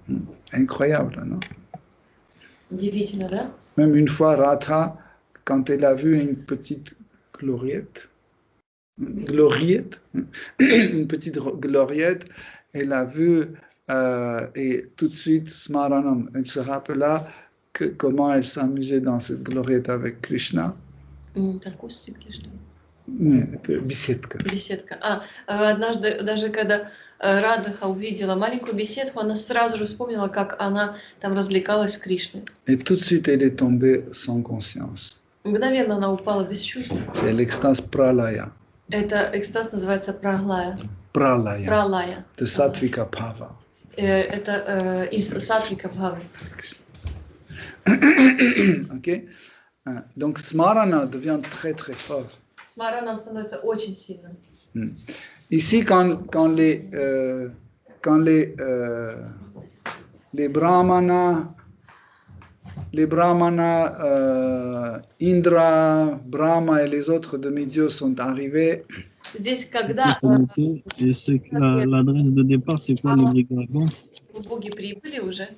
Incroyable, non? Удивительно, да? Même une fois, Radha, quand elle a vu une petite gloriette, une petite gloriette, elle a vu, et tout de suite, Smaranam, elle se rappela comment elle s'amusait dans cette gloriette avec Krishna. Нет, это беседка. Беседка. Однажды, даже когда Радха увидела маленькую беседку, она сразу же вспомнила, как она там развлекалась с Кришной. Et tout de suite, elle est tombée sans conscience. Мгновенно она упала без чувств. C'est l'extase pralaya. Это экстаз называется праглая. Pralaya. Пралая. De Satvika Bhava. Это из Сатвика Бхавы. Ok. Donc Smarana devient très très fort. Смаранам становится очень сильным. Ici, quand les brahmanas, Indra, Brahma et les autres demi-dieux sont arrivés. Здесь, когда l'adresse de départ, c'est quoi le Бриндаvan? боги прибыли уже,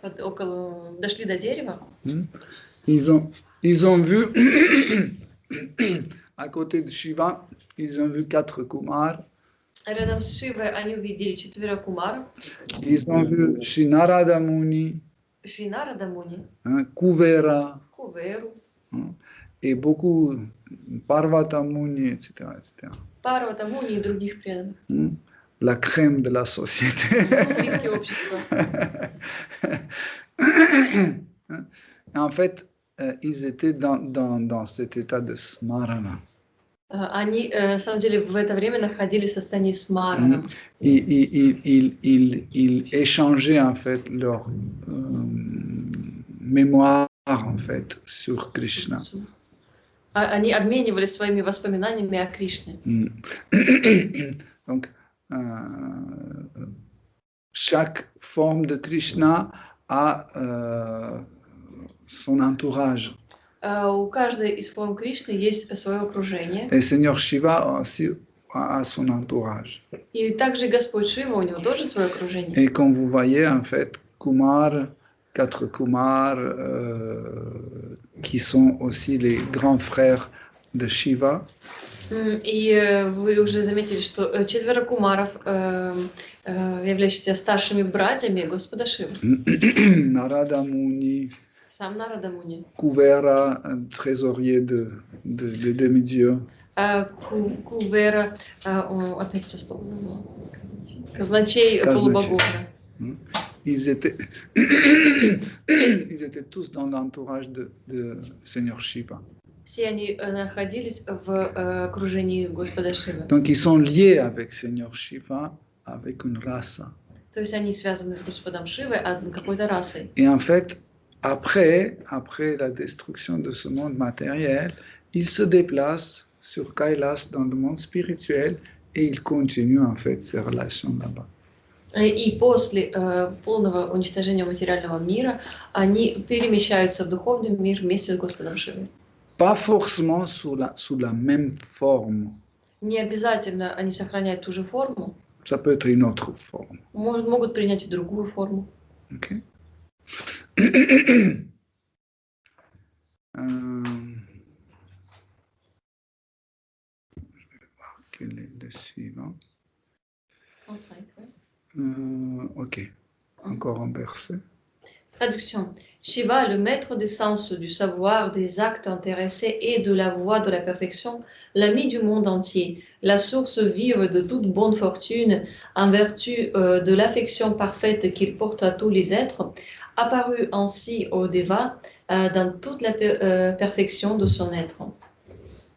дошли до дерева. Ils ont vu à côté de Shiva, ils ont vu 4 Kumars. Рядом с Шивой они увидели 4 кумаров. Ils ont vu Shinarada Muni, Шинарада Муни, Kuvera, Куверу, et beaucoup Parvata Muni, etc., etc. Парвата Муни и других преданных. La crème de la société. Сливки общества. En fait, ils étaient dans cet état de smarana. Они, на самом деле, в это время находились в состоянии смарана. Ils échangeaient, en fait, leur mémoire, en fait, sur Krishna. Они обменивались своими воспоминаниями о Кришне. Donc, chaque forme de Krishna a son entourage. У каждой из форм Кришны есть свое окружение. Et Seigneur Shiva aussi a son entourage. И также Господь Шива, у него тоже свое окружение. Et comme vous voyez, en fait, Kumar, 4 Kumars, qui sont aussi les grands frères de Shiva. И вы уже заметили, что 4 кумаров, являющиеся старшими братьями Господа Шивы. Narada Muni, Сам Нарада Муни. Kuvera, un trésorier des demi-dieux. Кувера, опять что казначей полубогов. Ils étaient, ils étaient tous dans l'entourage de Seigneur Shiva. Все они находились в окружении Господа Шивы. Donc ils sont liés avec Seigneur Shiva, avec une race. То есть они связаны с Господом Шивой, какой-то расой. Et en fait, après la destruction de ce monde matériel, ils se déplacent sur Kailas dans le monde spirituel et ils continuent en fait ces relations là-bas. И после полного уничтожения материального мира они перемещаются в духовный мир вместе с Господом Шивой. Pas forcément sous la même forme. Не обязательно они сохраняют ту же форму. Ça peut être une autre forme. Могут принять и другую форму. Okay. Je vais voir quel est le suivant. Ok, encore un verset. Traduction. Shiva, le maître des sens, du savoir, des actes intéressés et de la voie de la perfection, l'ami du monde entier, la source vive de toute bonne fortune, en vertu de l'affection parfaite qu'il porte à tous les êtres, apparu ainsi au Deva dans toute la perfection de son être.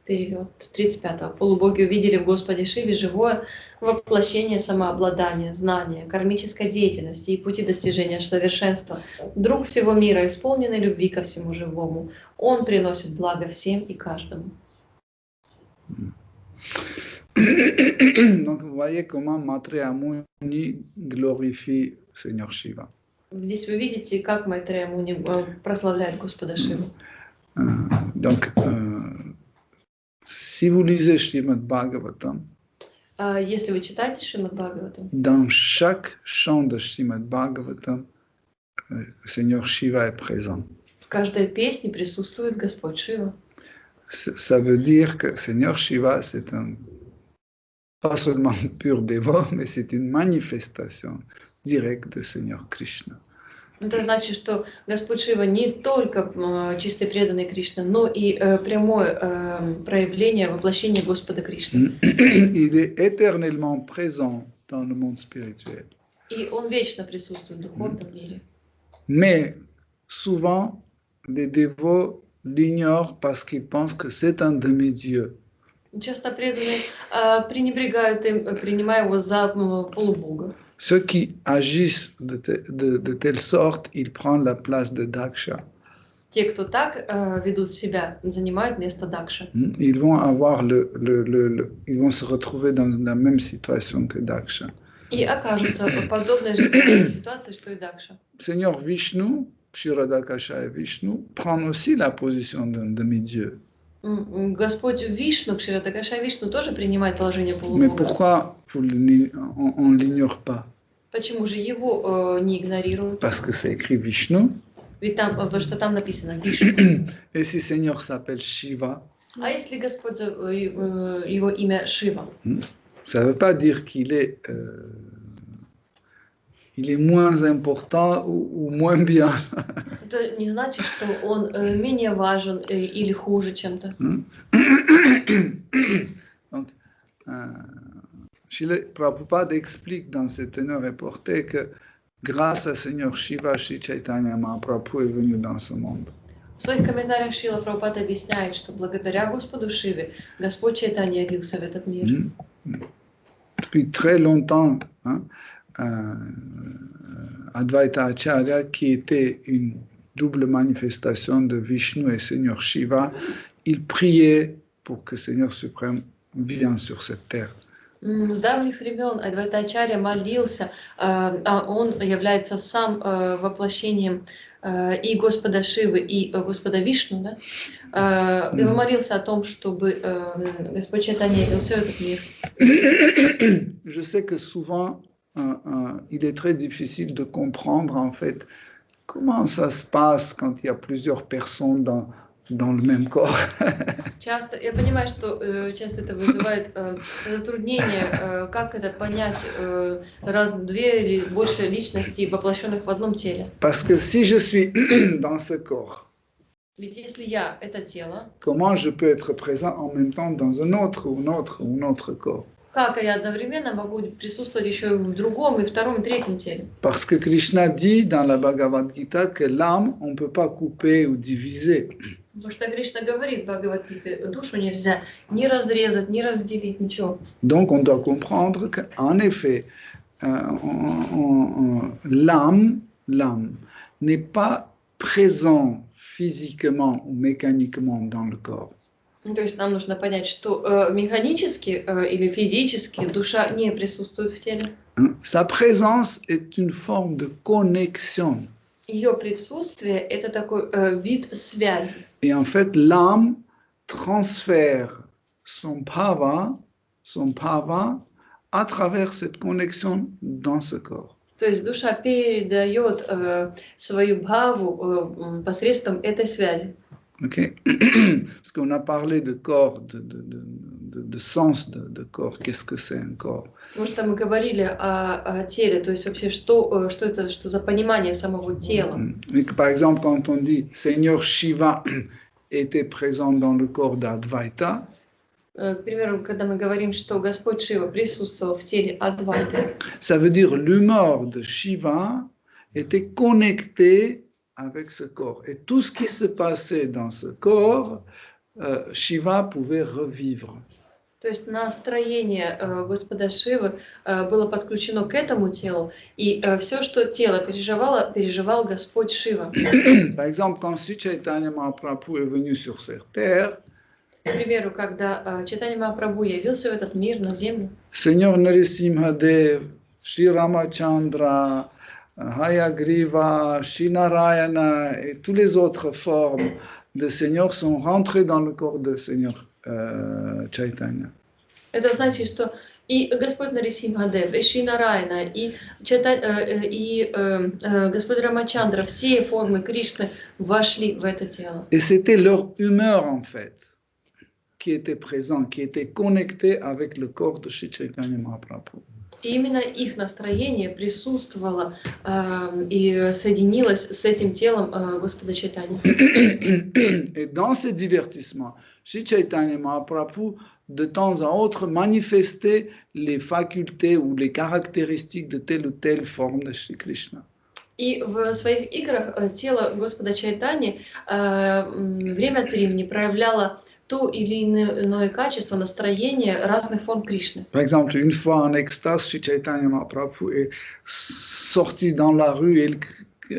Перевод 35. Полубоги увидели в Господе Шиве живое воплощение самообладания, знания, кармической деятельности и пути достижения совершенства. Друг всего мира, исполненный любви ко всему живому. Он приносит благо всем и каждому. Donc vous voyez comment Maitreya Muni glorifie Seigneur Shiva. Здесь вы видите, как Майтрея Муни прославляет Господа Шиву. Donc, si vous lisez Shrimad Bhagavatam, если вы читаете Шримад Бхагаватам, dans chaque chant de Shrimad Bhagavatam, Seigneur Shiva est présent. в каждой песне присутствует Господь Шива. Ça veut dire que Seigneur Shiva, c'est pas seulement un pur dévot, mais c'est une manifestation directe de Seigneur Krishna. Это значит, что Господь Шива не только чисто преданный Кришна, но и прямое проявление, воплощение Господа Кришны. Il est éternellement présent dans le monde spirituel. И он вечно присутствует в духовном мире. Mais souvent, les dévots l'ignorent parce qu'ils pensent que c'est un demi-dieu. Часто преданные пренебрегают им, принимая его за полубога. Ceux qui agissent de telle sorte, ils prennent la place de Daksha. Те, кто так ведут себя, занимают место Дакша. Ils vont avoir ils vont se retrouver dans la même situation que Daksha. И окажутся в подобной же ситуации, что и Дакша. Seigneur Vishnu, Kshiradakasha et Vishnu, prend aussi la position d'un demi-dieu. Господь Вишну, Кширадакаша Вишну тоже принимает положение полубога. Mais pourquoi on ne l'ignore pas? Почему же его не игнорируют? Parce que c'est écrit Vishnu. Ведь там, потому что там написано Вишну. Et si Seigneur s'appelle Shiva? А если Господь, его имя Шива? Ça ne veut pas dire qu'il est moins important ou moins bien. Это не значит, что он менее важен или хуже чем-то. Donc, Srila Prabhupada explique dans ses teneurs reportés que grâce à Seigneur Shiva, Shri Chaitanya Mahaprabhu est venu dans ce monde. В своих комментариях Шрила Прабхупада объясняет, что благодаря Господу Шиве Господь Чайтанья явился в этот мир. Depuis très longtemps, Advaita Acharya, qui était une double manifestation de Vishnu et Seigneur Shiva, il priait pour que Seigneur suprême vienne sur cette terre. С давних времен Адвайтачарья молился, а он является сам воплощением и Господа Шивы, и Господа Вишну, да? И он молился о том, чтобы Господь Чайтанья явился в этот мир. Je sais que souvent, il est très difficile de comprendre en fait comment ça se passe quand il y a plusieurs personnes dans le même corps. Часто, я понимаю, что часто это вызывает затруднение, как это понять, две или больше личностей, воплощенных в одном теле. Parce que si je suis dans ce corps, Ведь если я — это тело, comment je peux être présent en même temps dans un autre ou un autre corps? как я одновременно могу присутствовать еще и в другом, и втором, и третьем теле? Parce que Krishna dit dans la Bhagavad Gita que l'âme, on ne peut pas couper ou diviser. Потому что Кришна говорит в Бхагавад-гите, душу нельзя ни разрезать, ни разделить, ничего. Donc on doit comprendre qu'en effet, l'âme n'est pas présent physiquement ou mécaniquement dans le corps. То есть нам нужно понять, что механически или физически душа не присутствует в теле. Sa présence est une forme de connexion. Ее присутствие — это такой вид связи. Et en fait, l'âme transfère son bhava à travers cette connexion dans ce corps. То есть душа передает свою бхаву посредством этой связи. Okay? Parce qu'on a parlé de corps, de sens de corps. Qu'est-ce que c'est un corps? Потому что мы говорили о теле, то есть вообще что за понимание самого тела. Par exemple, quand on dit Seigneur Shiva était présent dans le corps d'Advaita, К примеру, когда мы говорим, что Господь Шива присутствовал в теле Адвайты, ça veut dire l'humeur de Shiva était connectée avec ce corps. Et tout ce qui se passait dans ce corps, Shiva pouvait revivre. то есть настроение Господа Шивы было подключено к этому телу, и все, что тело переживало, переживал Господь Шива. Par exemple, quand Sri Chaitanya Mahaprabhu est venu sur cette terre, К примеру, когда Чайтанья Махапрабху явился в этот мир, на землю, Seigneur Narasimhadev, Shri Ramachandra, Hayagriva, Shri Narayana et toutes les autres formes de Seigneur sont rentrés dans le corps de Seigneur Chaitanya. это значит, что и Господь Нарисимхадев, и Шри Нараяна, и Господь Рамачандра, все формы Кришны вошли в это тело. Et c'était leur humeur en fait qui était présent, qui était connecté avec le corps de Shri Chaitanya Mahaprabhu. И именно их настроение присутствовало и соединилось с этим телом Господа Чайтаньи. Et dans ce divertissement, Shri Chaitanya Mahaprabhu de temps à autre manifestait les facultés ou les caractéristiques de telle ou telle forme de Shri Krishna. И в своих играх тело Господа Чайтаньи время от времени проявляло то или иное качество, настроение разных форм Кришны. Par exemple, une fois en extase, Shri Chaitanya Mahaprabhu est sorti dans la rue et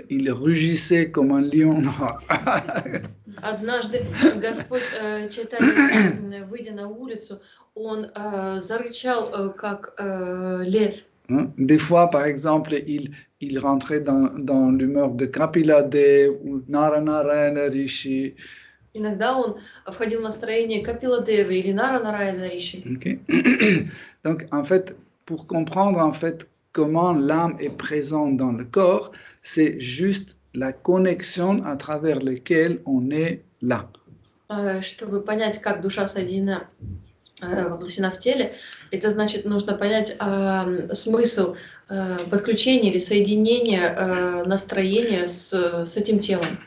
il rugissait comme un lion. Однажды Господь Чайтанья, выйдя на улицу, он зарычал, как лев. Des fois, par exemple, il rentrait dans l'humeur de Kapila Dev ou Naranarayana Rishi. Иногда он входил в настроение Капила Девы или Нара Нараяна Риши. Okay. Donc, en fait, pour comprendre en fait comment l'âme est présente dans le corps, c'est juste la connexion à travers laquelle on est là. Чтобы понять, как душа соединена, воплощена в теле, это значит, нужно понять смысл подключения или соединения настроения с этим телом.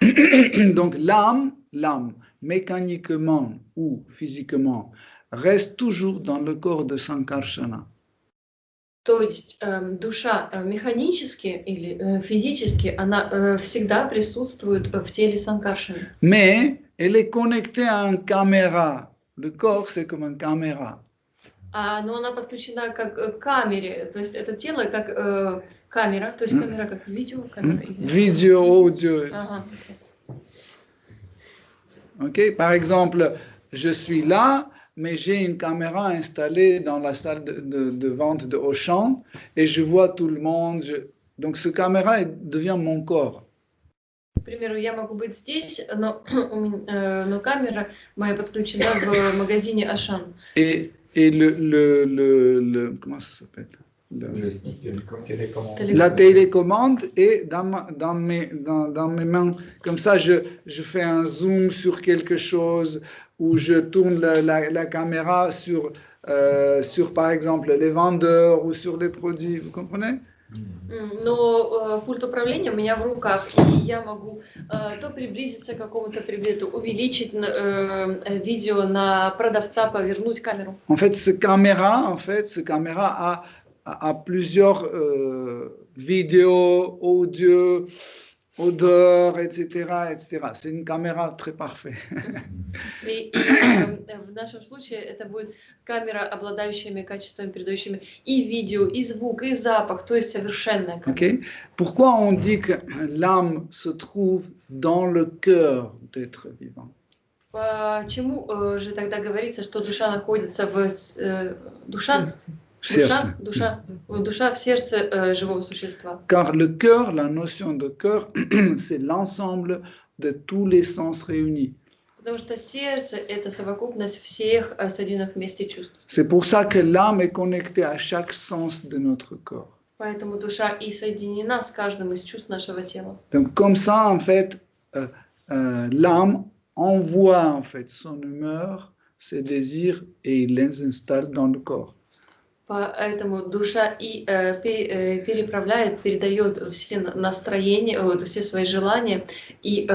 Donc, l'âme, mécaniquement ou physiquement, reste toujours dans le corps de Sankarsana. То есть душа механически или физически, она всегда присутствует в теле Санкаршаны. Mais elle est connectée à une caméra. Le corps, c'est comme une caméra. Но она подключена как к камере, то есть это тело как камера, то есть камера как видеокамера. Vidéo, audio. Ага. Okay? Par exemple, je suis là, mais j'ai une caméra installée dans la salle de vente de Auchan et je vois tout le monde. Donc, cette caméra devient mon corps. К примеру, я могу быть здесь, но камера моя подключена в магазине Ашан. Et le comment ça s'appelle? la télécommande est dans mes mains. Comme ça, je fais un zoom sur quelque chose ou je tourne la caméra sur, par exemple, les vendeurs ou sur les produits. Vous comprenez? Но пульт управления у меня в руках, и я могу то приблизиться к какому-то предмету, увеличить видео на продавца, повернуть камеру. En fait, ce caméra a plusieurs vidéos, audio, odeur, etc., etc. C'est une caméra très parfaite. И в нашем случае это будет камера, обладающими качествами, передающими и видео, и звук, и запах, то есть совершенная камера. Okay. Pourquoi on dit que l'âme se trouve dans le cœur d'être vivant? Почему же тогда говорится, что душа находится в душа в сердце живого существа? Car le cœur, la notion de cœur, c'est l'ensemble de tous les sens réunis. Потому что сердце – это совокупность всех соединенных вместе чувств. C'est pour ça que l'âme est connectée à chaque sens de notre corps. Поэтому душа и соединена с каждым из чувств нашего тела. Donc comme ça, en fait, l'âme envoie en fait son humeur, ses désirs et il les installe dans le corps. Поэтому душа и переправляет, передает все настроения, все свои желания и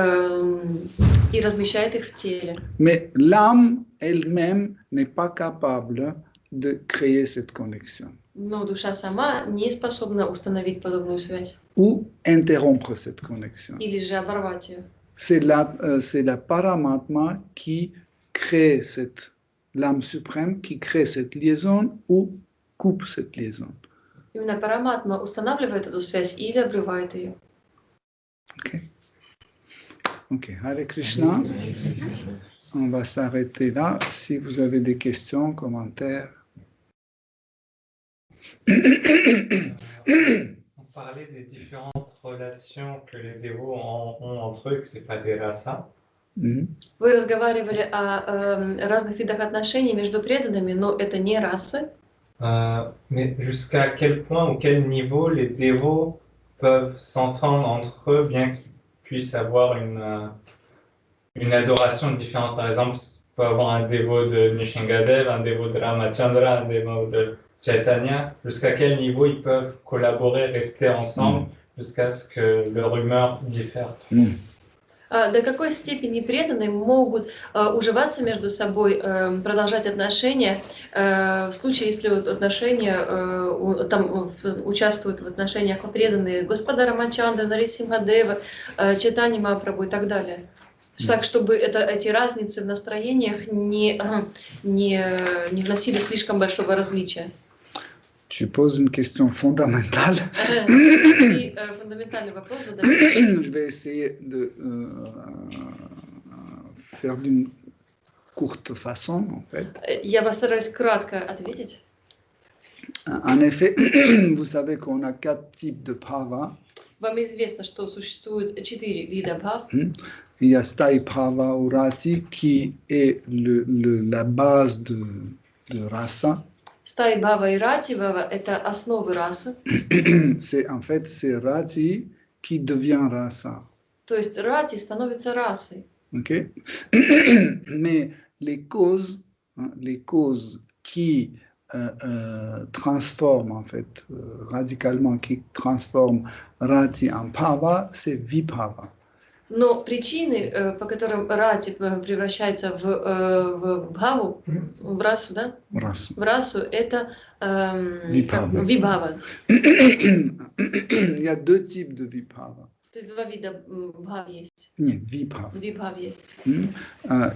размещает их в теле. Mais l'âme elle-même n'est pas capable de créer cette connexion. Но душа сама не способна установить подобную связь. Ou interrompre cette connexion. Или же оборвать ее. C'est la Paramatma qui crée l'âme suprême, qui crée cette liaison ou coupe cette liaison. Именно Параматма устанавливает эту связь или обрывает ее. Ok, Hare Krishna. On va s'arrêter là. Si vous avez des questions, commentaires. On parlait des différentes relations que les dévots ont entre eux, que ce n'est pas des rasas. Вы разговаривали о разных видах отношений между преданными, но это не расы. Mais jusqu'à quel point ou quel niveau les dévots peuvent s'entendre entre eux, bien qu'ils puissent avoir une adoration différente. Par exemple, il peut avoir un dévot de Nishingadev, un dévot de Ramachandra, un dévot de Chaitanya. Jusqu'à quel niveau ils peuvent collaborer, rester ensemble, jusqu'à ce que leur humeur diffère. До какой степени преданные могут уживаться между собой, продолжать отношения, в случае, если отношения, там участвуют в отношениях преданные Господа Рамачандра, Нарисимхадева, Чайтанья Махапрабху и так далее. Так, чтобы эти разницы в настроениях не вносили слишком большого различия. Tu poses une question fondamentale. Je vais essayer de faire d'une courte façon, en fait. Я постараюсь кратко ответить. En effet, vous savez qu'on a 4 types de bhava. Вам известно, что существует 4 вида бхав. Il y a Sthai Bhava ou Rati qui est la base de rasa. Sthai Bhava и Rati Bhava – это основы расы. C'est Rati qui devient rasa. То есть Rati становится расой. Okay? Mais les causes qui transforment en fait radicalement, qui transforment Rati en Bhava, c'est Vibhava. Но причины, по которым Рати превращается в бхаву, в расу, да? В расу, это вибхава. Il y a 2 types de vibhava. То есть 2 вида бхав есть. Нет, vibhava. Вибхав есть.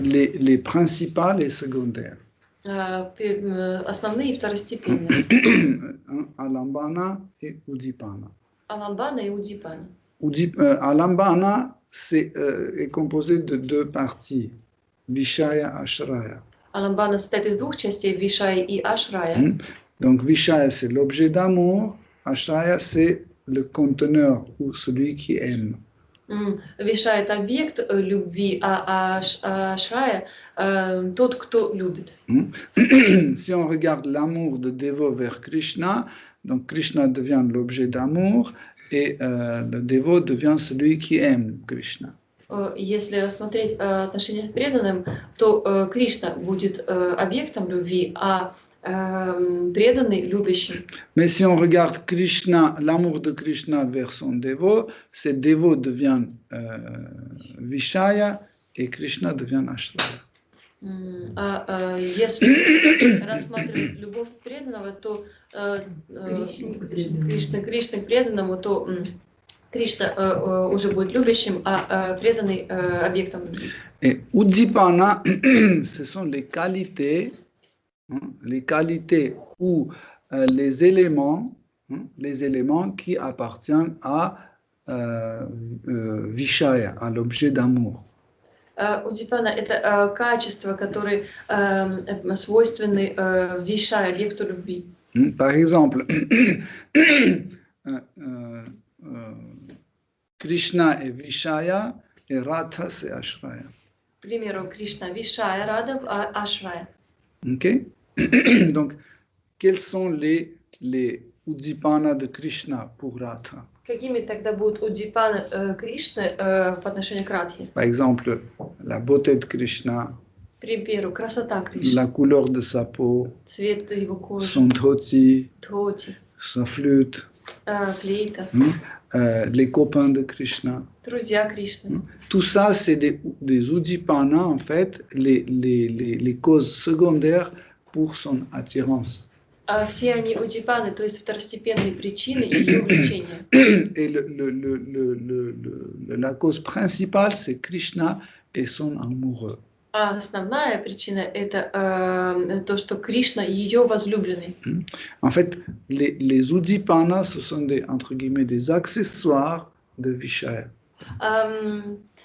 Les principales et secondaires. Основные и второстепенные. Alambana et Udipana. Алambана и Удипана. Alambana est composé de 2 parties, Vishaya, Ashraya. Алambана состоит из 2 частей, Вишая и Ашрая. Donc Vishaya, c'est l'objet d'amour, Ashraya, c'est le conteneur ou celui qui aime. Виша – это объект любви, а Ашрая – тот, кто любит. Si on regarde l'amour de dévot vers Krishna, donc Krishna devient l'objet d'amour et le dévot devient celui qui aime Krishna. Если рассмотреть отношения к преданным, то Кришна будет объектом любви, а преданный любящим. Mais si on regarde Krishna, l'amour de Krishna vers son dévot, ce dévot devient Vishaya et Krishna devient Ashraya. Если рассматривать любовь преданного, то Кришна к преданному, то Кришна уже будет любящим, а преданный объектом любви. Et Uddipana, ce sont les qualités ou les éléments qui appartiennent à Vishaya, à l'objet d'amour. Удипана – это качества, которые свойственны Вишая, объекту любви. Par exemple, Krishna est Vishaya et Radha c'est Ashraya. К примеру, Кришна – Вишая, Рада – Ашрая. Ok? Donc, quels sont les Uddipana de Krishna pour Radha? Какими тогда будут Удипаны Кришны по отношению к Радхе? Par exemple, la beauté de Krishna, К примеру, красота Кришны, la couleur de sa peau, цвет его кожи, son dhoti, дхоти, sa flûte, флейта, les copains de Krishna. друзья Кришны. Tout ça, c'est des Uddipana, en fait, les causes secondaires pour son attirance. Все они Удипаны, то есть второстепенные причины ее влечения. Et la cause principale, c'est Krishna et son amoureux. А основная причина – это то, что Кришна ее возлюбленный. En fait, les Uddipana, ce sont entre guillemets, des accessoires de Vishaya.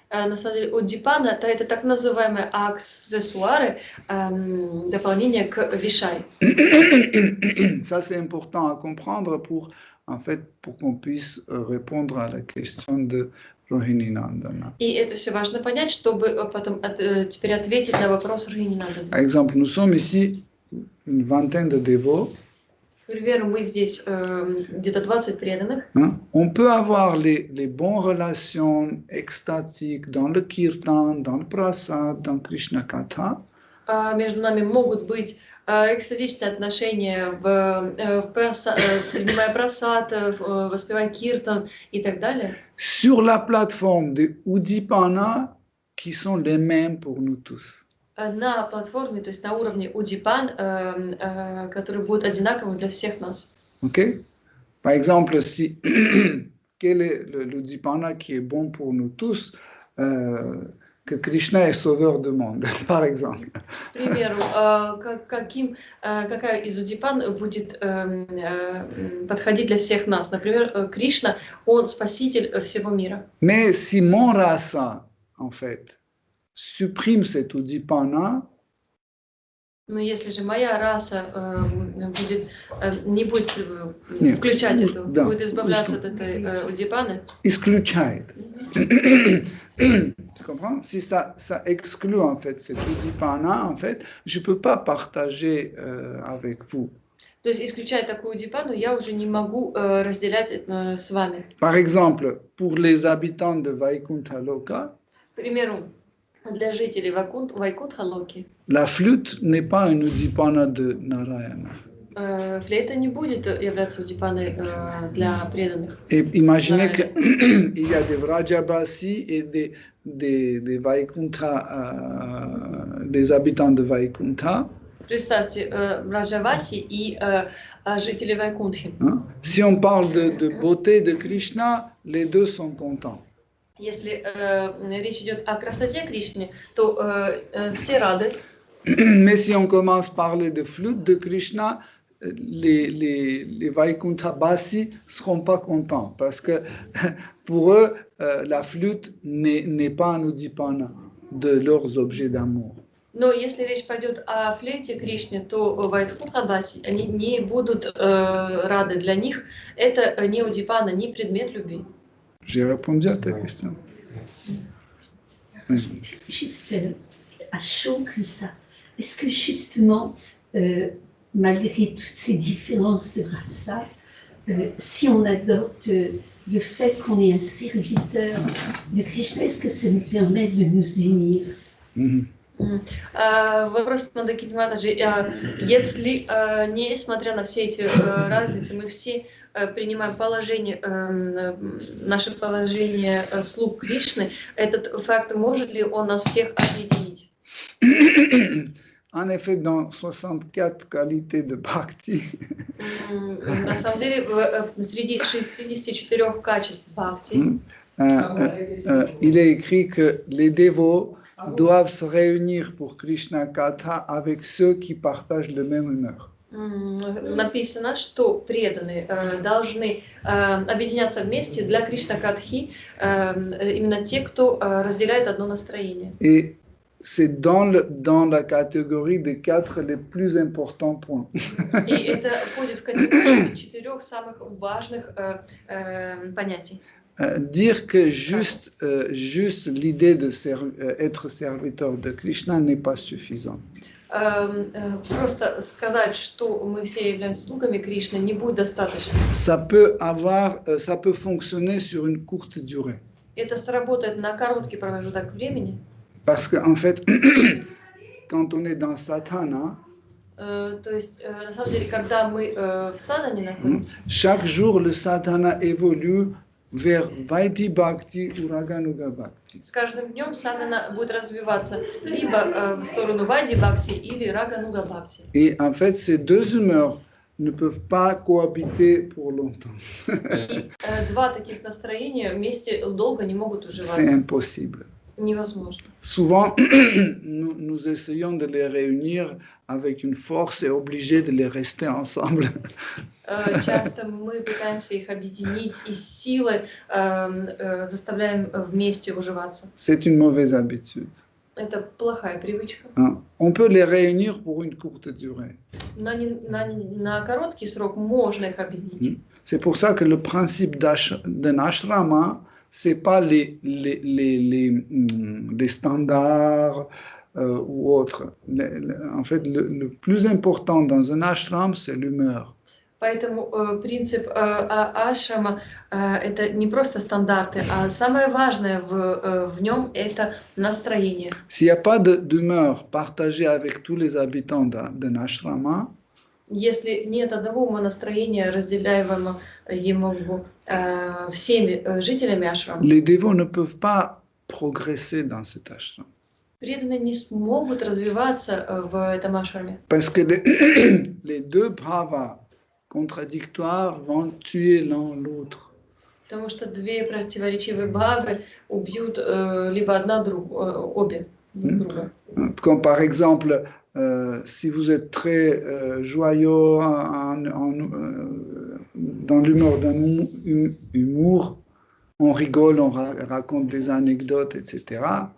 На самом деле, Удипана – это так называемые аксессуары, дополнение к Вишай. Ça, c'est important à comprendre pour qu'on puisse répondre à la question de Rohini Nandana. И это все важно понять, чтобы потом теперь ответить на вопрос Rohini Nandana. Par exemple, nous sommes ici une vingtaine de dévots. К примеру, мы здесь где-то 20 преданных. On peut avoir les bonnes relations extatiques dans le kirtan, dans le prasad, dans Krishna Katha. Между нами могут быть экстатичные отношения, принимая прасад, воспевая киртан и так далее. Sur la plateforme des Uddipana qui sont les mêmes pour nous tous. На платформе, то есть на уровне Удипан, который будет одинаковым для всех нас. Ok? Par exemple, si quel est l'Uddipana qui est bon pour nous tous, que Krishna est sauveur du monde, par exemple. К примеру, какая из Удипан будет подходить для всех нас? Например, Кришна, он спаситель всего мира. Mais si mon rasa, en fait, supprime cet Uddipana, но если же моя раса не будет включать эту, будет избавляться от этой Удипаны, исключает. Tu comprends? Si ça exclut en fait cet Uddipana, en fait, je ne peux pas partager avec vous. То есть, исключая такую Удипану, я уже не могу разделять с вами. Par exemple, pour les habitants de Vaikuntha Loka, к примеру, для жителей Вайкунтха Локи, la flûte n'est pas une Uddipana de Narayana. Флейта не будет являться Удипаной для преданных. Et imaginez qu'il y a des Vrajabasi et des Vaikuntha, des habitants de Vaikuntha. Представьте, Раджаваси и жители Вайкунтхи. Si on parle de beauté de Krishna, les deux sont contents. Если речь идет о красоте Кришны, то все рады. Mais si on commence à parler de flûte de Krishna, les Vaikuntha Basi ne seront pas contents parce que pour eux, la flûte n'est pas un Uddipana de leurs objets d'amour. Но если речь пойдет о флейте Кришне, то Вайкунтха Баси, они не будут рады. Для них это не Удипана, не предмет любви. J'ai répondu à ta question. Juste à chaud comme ça, est-ce que justement, malgré toutes ces différences de rasa, si on adopte le fait qu'on est un serviteur de Krishna, est-ce que ça nous permet de nous unir? Вопрос надо Китматаджи. Если, несмотря на все эти разницы, мы все принимаем положение, наше положение слуг Кришны, этот факт, может ли он нас всех объединить? En effet, dans 64 qualités de bhakti, На самом деле, среди 64 качеств бхакти, il est écrit que les dévots doivent se réunir pour Krishna Katha avec ceux qui partagent la même humeur. написано, что преданные должны объединяться вместе для Кришна Катхи, именно те, кто разделяет одно настроение. Et c'est dans la catégorie des 4 les plus importants points. И это входит в категорию 4 самых важных понятий. Dire que juste l'idée d'être serviteur de Krishna n'est pas suffisant. Просто сказать, что мы все являемся слугами Кришны, не будет достаточно. Ça peut fonctionner sur une courte durée. Это сработает на короткий промежуток времени. Parce qu'en fait, quand on est dans sadhana, То есть, на самом деле, когда мы в садхане находимся, chaque jour le sadhana évolue vers Vaidhi Bhakti ou Raganuga Bhakti. с каждым днем садхана будет развиваться либо в сторону Вайди Бхакти или Рагануга Бхакти. Et en fait, ces deux humeurs ne peuvent pas cohabiter pour longtemps. И два таких настроения вместе долго не могут C'est уживаться. impossible. Невозможно. Souvent, nous essayons de les réunir avec une force et obligés de les rester ensemble. Часто мы пытаемся их объединить и силой заставляем вместе уживаться. C'est une mauvaise habitude. Это плохая привычка. On peut les réunir pour une courte durée. На короткий срок можно их объединить. C'est pour ça que le principe d'un ashrama, c'est pas les standards ou autres. En fait, le plus important dans un ashram, c'est l'humeur. Поэтому принцип ашрама это не просто стандарты, а самое важное в нем это настроение. S'il n'y a pas d'humeur partagée avec tous les habitants d'un ashrama, Если нет одного умонастроения, разделяемого всеми жителями ашрама, les dévots ne peuvent pas progresser dans cet ashram. преданные не смогут развиваться в этом ашраме. Parce que les deux bhavas contradictoires vont tuer l'un l'autre. Потому что две противоречивые бхавы убьют либо обе друг друга. Comme par exemple, si vous êtes très joyeux dans l'humeur d'un humour, on rigole, on raconte des anecdotes, etc.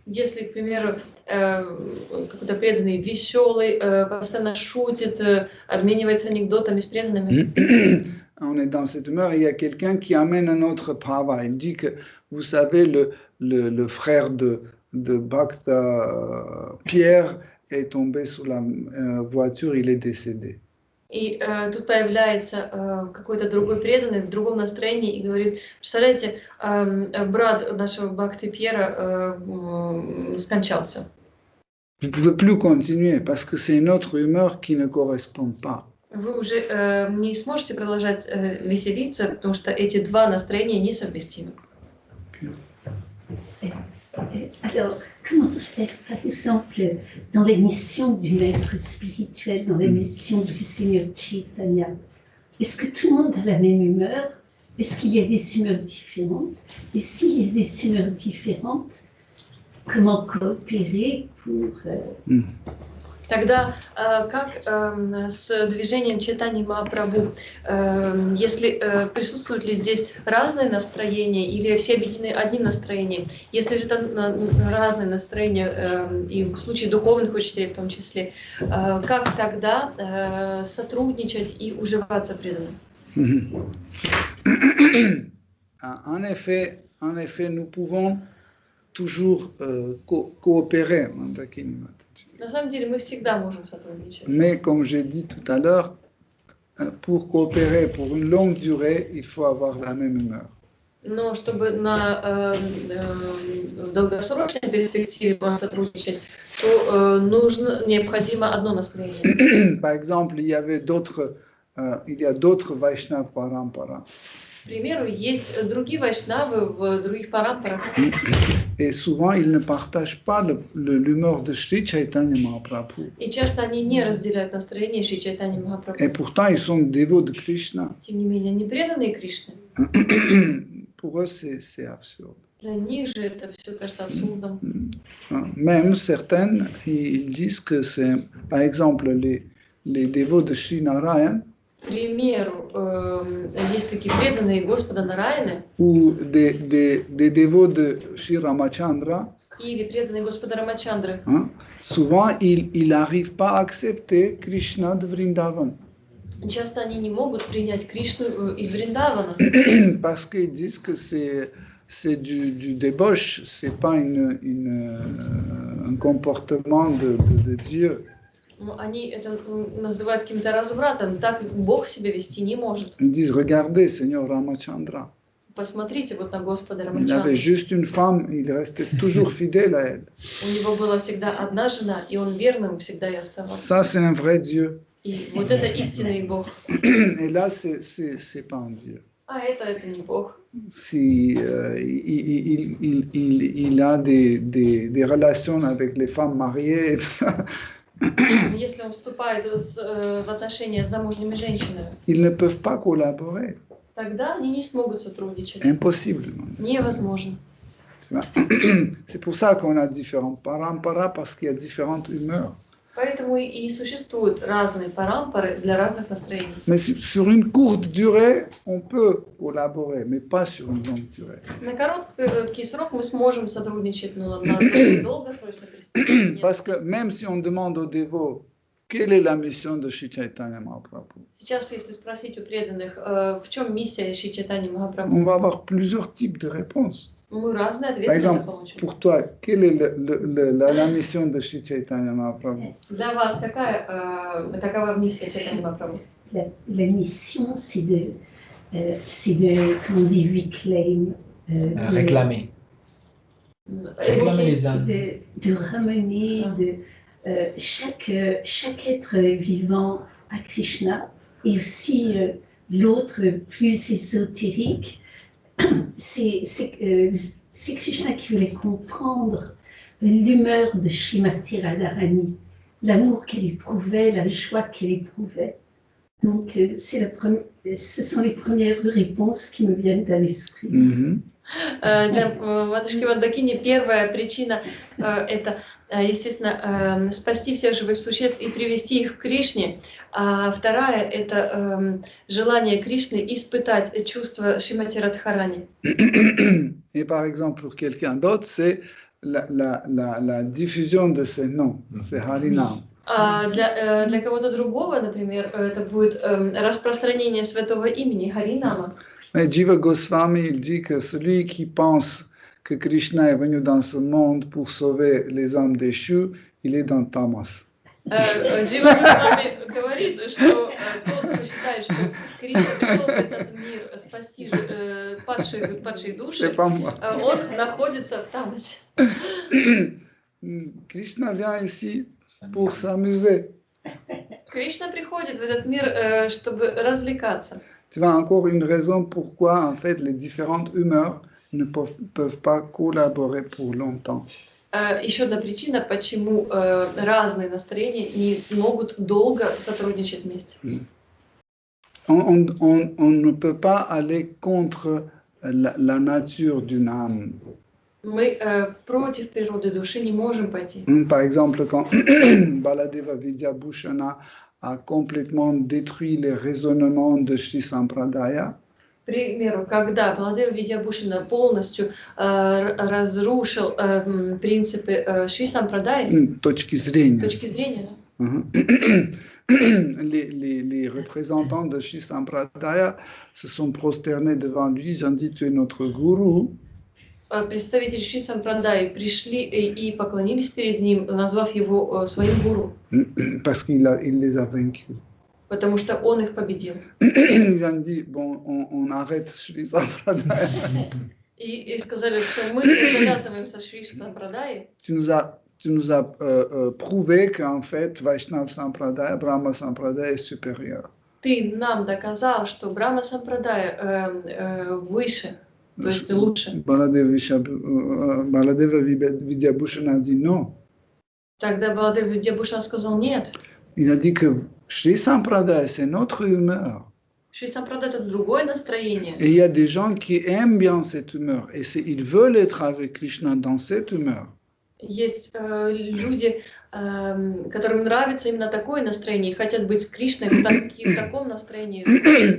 Если, к примеру, какой-то преданный веселый, постоянно шутит, обменивается анекдотами с преданными. On est dans cette humeur, il y a quelqu'un qui amène un autre bhava. Il dit que, vous savez, le frère de Bhakta, Pierre, est tombé sous la voiture, il est décédé. И тут появляется какой-то другой преданный в другом настроении и говорит, представляете, брат нашего Бхакти Пьера скончался. Vous ne pouvez plus continuer parce que c'est une autre humeur qui ne correspond pas. Вы уже не сможете продолжать веселиться, потому что эти два настроения несовместимы. Alors, comment faire, par exemple, dans les missions du maître spirituel, dans les missions du Seigneur Chaitanya, est-ce que tout le monde a la même humeur? Est-ce qu'il y a des humeurs différentes? Et s'il y a des humeurs différentes, comment coopérer pour... Тогда как с движением Чайтаньи Махапрабху, если присутствуют ли здесь разные настроения или все объединены одним настроением, если же это разные настроения, и в случае духовных учителей в том числе, как тогда сотрудничать и уживаться преданным? En effet, en effet, nous pouvons toujours coopérer. На самом деле мы всегда можем сотрудничать. Mais comme j'ai dit tout à l'heure, pour coopérer pour une longue durée, il faut avoir la même humeur. Но чтобы на долгосрочной перспективе сотрудничать, то необходимо одно настроение. Par exemple, il y a d'autres Vaishnava Parampara. К примеру, есть другие вайшнавы в других парампарах. Et souvent, ils ne partagent pas l'humeur de Sri Chaitanya Mahaprabhu. И часто они не разделяют настроение Шри Чайтаньи Махапрабху. Et pourtant, ils sont dévots de Krishna. Тем не менее, они преданные Кришне. Pour eux, c'est absurde. Для них же это все кажется абсурдом. Même certaines, ils disent que c'est, par exemple, les dévots de Sri Narayan, К примеру, есть такие преданные Господа Нараяны ou des dévots de Sri Ramachandra, или преданные Господа Рамачандры. Souvent, ils n'arrivent pas à accepter Krishna de Vrindavan. Часто они не могут принять Кришну из Вриндавана. Parce qu'ils disent que c'est du débauche, c'est pas un comportement de Dieu. Они это называют каким-то развратом. Так Бог себя вести не может. Ils disent, regardez, Seigneur Ramachandra. Посмотрите вот на Господа Il Рамачандру. avait juste une femme, il restait toujours fidèle à elle. У него была всегда одна жена, и он верным всегда и оставался. Ça, c'est un vrai Dieu. И вот это истинный Бог. Et là, c'est pas un Dieu. А это не Бог. Si il a des relations avec les femmes mariées, et tout ça, Если он вступает в отношения с замужними женщинами, ils ne peuvent pas collaborer. тогда они не смогут сотрудничать. Impossible. Невозможно. Tu vois? C'est pour ça qu'on a différentes paramparas, parce qu'il y a différentes humeurs. Поэтому и существуют разные парампары для разных настроений. Mais sur une courte durée, on peut collaborer, mais pas sur une longue durée. На короткий срок мы сможем сотрудничать, но на долгосрочной перспективе нет. Parce que même si on demande aux dévots, quelle est la mission de Sri Chaitanya Mahaprabhu, Сейчас, если спросить у преданных, в чем миссия Шри Чайтаньи on Махапрабху, va avoir plusieurs types de réponses. мы разные Par ответы exemple, получим. pour toi, quelle est la mission de Sri Chaitanya Mahaprabhu? Для вас какова миссия Чайтаньи Махапрабху? La mission, c'est de, comment on dit, reclaim. Réclamer. Réclamer les âmes. De ramener chaque être vivant à Krishna, et aussi l'autre plus ésotérique, c'est Krishna qui voulait comprendre l'humeur de Srimati Radharani, l'amour qu'elle éprouvait, la joie qu'elle éprouvait. Donc, ce sont les premières réponses qui me viennent à l'esprit. Mm-hmm. Для матушки Вандакини первая причина это, естественно, спасти всех живых существ и привести их к Кришне, а вторая это желание Кришны испытать чувство Шримати Радхарани. Et par exemple, pour quelqu'un d'autre, c'est la diffusion de ces noms, c'est Harinam. А для кого-то другого, например, это будет распространение святого имени Харинама. Mais Jiva Goswami, il dit que celui qui pense que Krishna est venu dans ce monde pour sauver les âmes déchues, il est dans Tamas. Джива Госвами говорит, что тот, кто считает, что Кришна пришел в этот мир спасти падшие души, он находится в Тамасе. Krishna vient ici pour s'amuser. Кришна приходит в этот мир, чтобы развлекаться. Tu vois, encore une raison pourquoi, en fait, les différentes humeurs ne peuvent pas collaborer pour longtemps. Еще одна причина, почему разные настроения не могут долго сотрудничать вместе. On ne peut pas aller contre la nature d'une âme. Мы против природы души не можем пойти. Par exemple, quand Baladeva Vidyabhushana a complètement détruit les raisonnements de Shri Sampradaya. К примеру, когда Баладева Видьябхушана полностью разрушил принципы Шри Сампрадай, точки зрения. Да? Les représentants de Shri Sampradaya se sont prosternés devant lui, ils ont dit tu es notre gourou. представители Шри Сампрадай пришли и поклонились перед ним, назвав его своим гуру, parce qu'il il les a vaincus. потому что он их победил. Ils ont dit, bon, on arrête Shri Sampradaya. И сказали, что мы завязываемся с Шри Сампрадай. Tu nous as prouvé qu'en fait, Vaishnav Sampradaya, Brahma Sampradaya est supérieur. Ты нам доказал, что Брахма Сампрадай выше, то есть лучше. Baladeva Vidyabhushan a dit non. Тогда Баладев Видьябхушан сказал нет. Il a dit que Shri Sampradaya, c'est notre humeur. Шри Сампрадай это другое настроение. Et il y a des gens qui aiment bien cette humeur. Et ils veulent être avec Krishna dans cette humeur. Есть люди, которым нравится именно такое настроение, и хотят быть с Кришной в таком настроении.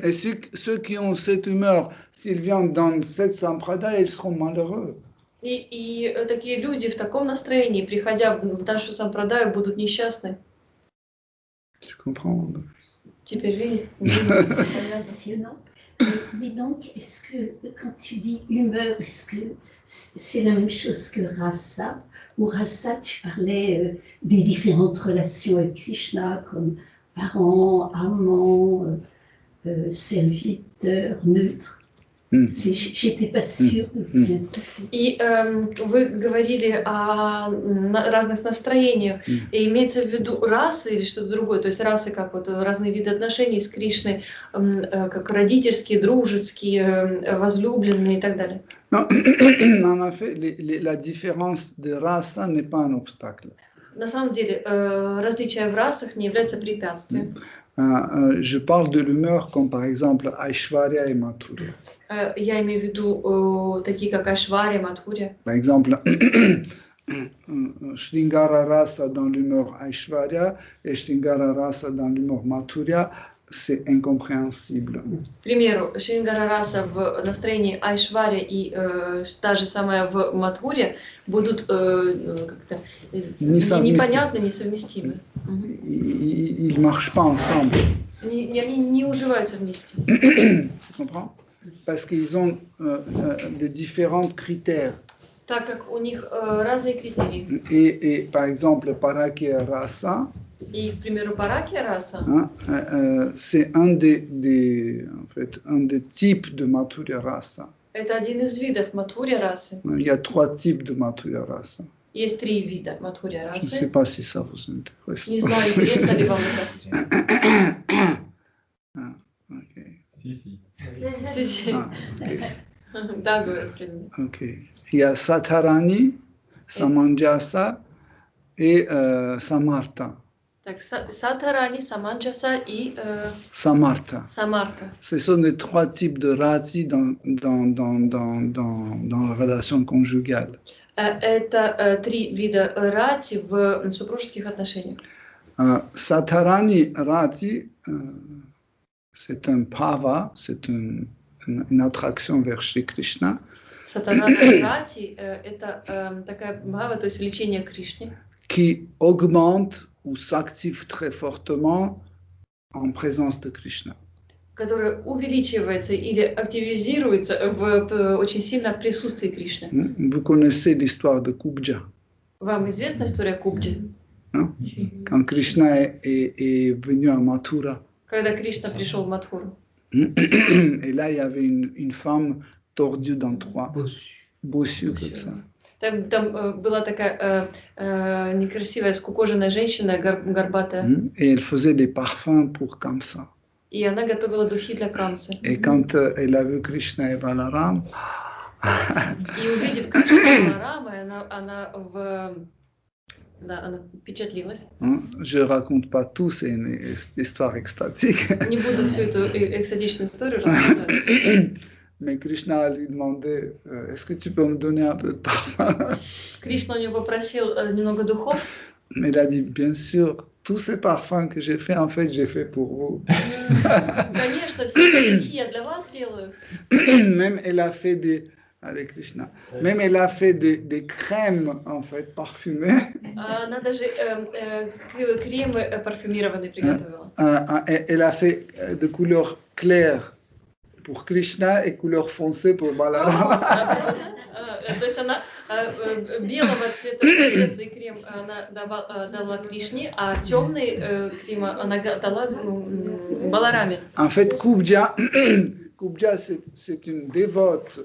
Et ceux qui ont cette humeur, s'ils viennent dans cette sampradaya, ils seront malheureux. И такие люди в таком настроении, приходя в нашу сампрадаю, будут несчастны. Tu comprends? Теперь видите? C'est passionnant. Mais donc, est-ce que quand tu dis humeur, est-ce que c'est la même chose que rasa? Ou rasa, tu parlais des différentes relations avec Krishna, comme parents, amants, serviteurs, neutres. J'étais pas sûre de bien comprendre. И вы говорили о разных настроениях. И имеется в виду расы или что-то другое? То есть расы как вот разные виды отношений с Кришной, как родительские, дружеские, возлюбленные и так далее. Non, en fait, la différence de race n'est pas un obstacle. На самом деле, различия в расах не являются препятствием. Je parle de l'humeur comme par exemple Aishwarya et Madhurya. Я имею в виду такие, как Айшварья, Мадхурья. Par exemple, Sringara Rasa dans l'humeur Aishwarya et Sringara Rasa dans l'humeur Madhurya, c'est incompréhensible. К примеру, Шрингара Раса в настроении Айшварья и та же самая в Мадхурье будут как-то непонятны, несовместимы. Ils ne marchent pas ensemble. Они не уживаются вместе. Tu comprends? Parce qu'ils ont de différents critères. Так как у них разные критерии. Et par exemple, Parakya Rasa, и, к примеру, Паракья Раса, c'est un des types de Madhurya Rasa. Это один из видов Мадхурья Расы. Il y a 3 types de Madhurya Rasa. Есть 3 вида Мадхурья Расы. Je ne sais pas si ça vous intéresse. Не знаю, интересно ли вам это. Okay. Si. Да, говорю, в принципе. Okay. Il y a Satarani, Samanjasa et Samartha. Так, Сатарани, Саманджаса и Samartha. Самарта. Ce sont les 3 types de rati dans la relation conjugale. Это 3 вида рати в супружеских отношениях. Satarani rati, c'est un bhava, c'est une attraction vers Shri Krishna. Сатарани рати это такая бхава, то есть влечение к Кришне. Qui augmente ou s'active très fortement en présence de Krishna. Которая увеличивается или активизируется очень сильно в присутствии Кришны. Vous connaissez l'histoire de Kubja. Вам известна история Кубджи? Quand Krishna est venu à Mathura. Когда Кришна пришел в Мадхуру. Et là, il y avait une femme tordue dans 3, bossue comme ça. Там была такая некрасивая, скукоженная женщина, горбатая. Et elle faisait des parfums pour Kamsa. И она готовила духи для Камсы. Et quand elle a vu Krishna et Balaram, и увидев Кришну и Баларама, она впечатлилась. Je raconte pas tout, c'est une histoire extatique. Не буду всю эту экстатичную историю рассказывать. Mais Krishna lui demandait, est-ce que tu peux me donner un peu de parfum? Кришна у него попросил немного духов. Il a dit, bien sûr, tous ces parfums que j'ai fait, en fait, j'ai fait pour vous. Конечно, все эти духи я для вас делаю. Même elle a fait des, allez Krishna, même elle a fait des crèmes, en fait, parfumées. Она даже кремы парфюмированные приготовила. Elle a fait de couleurs claires pour Krishna et couleur foncée pour Balarama. То есть она белого цвета светлый крем она дала Кришне, а темный крем она дала Балараме. En fait, Kubja, Kubja c'est une dévote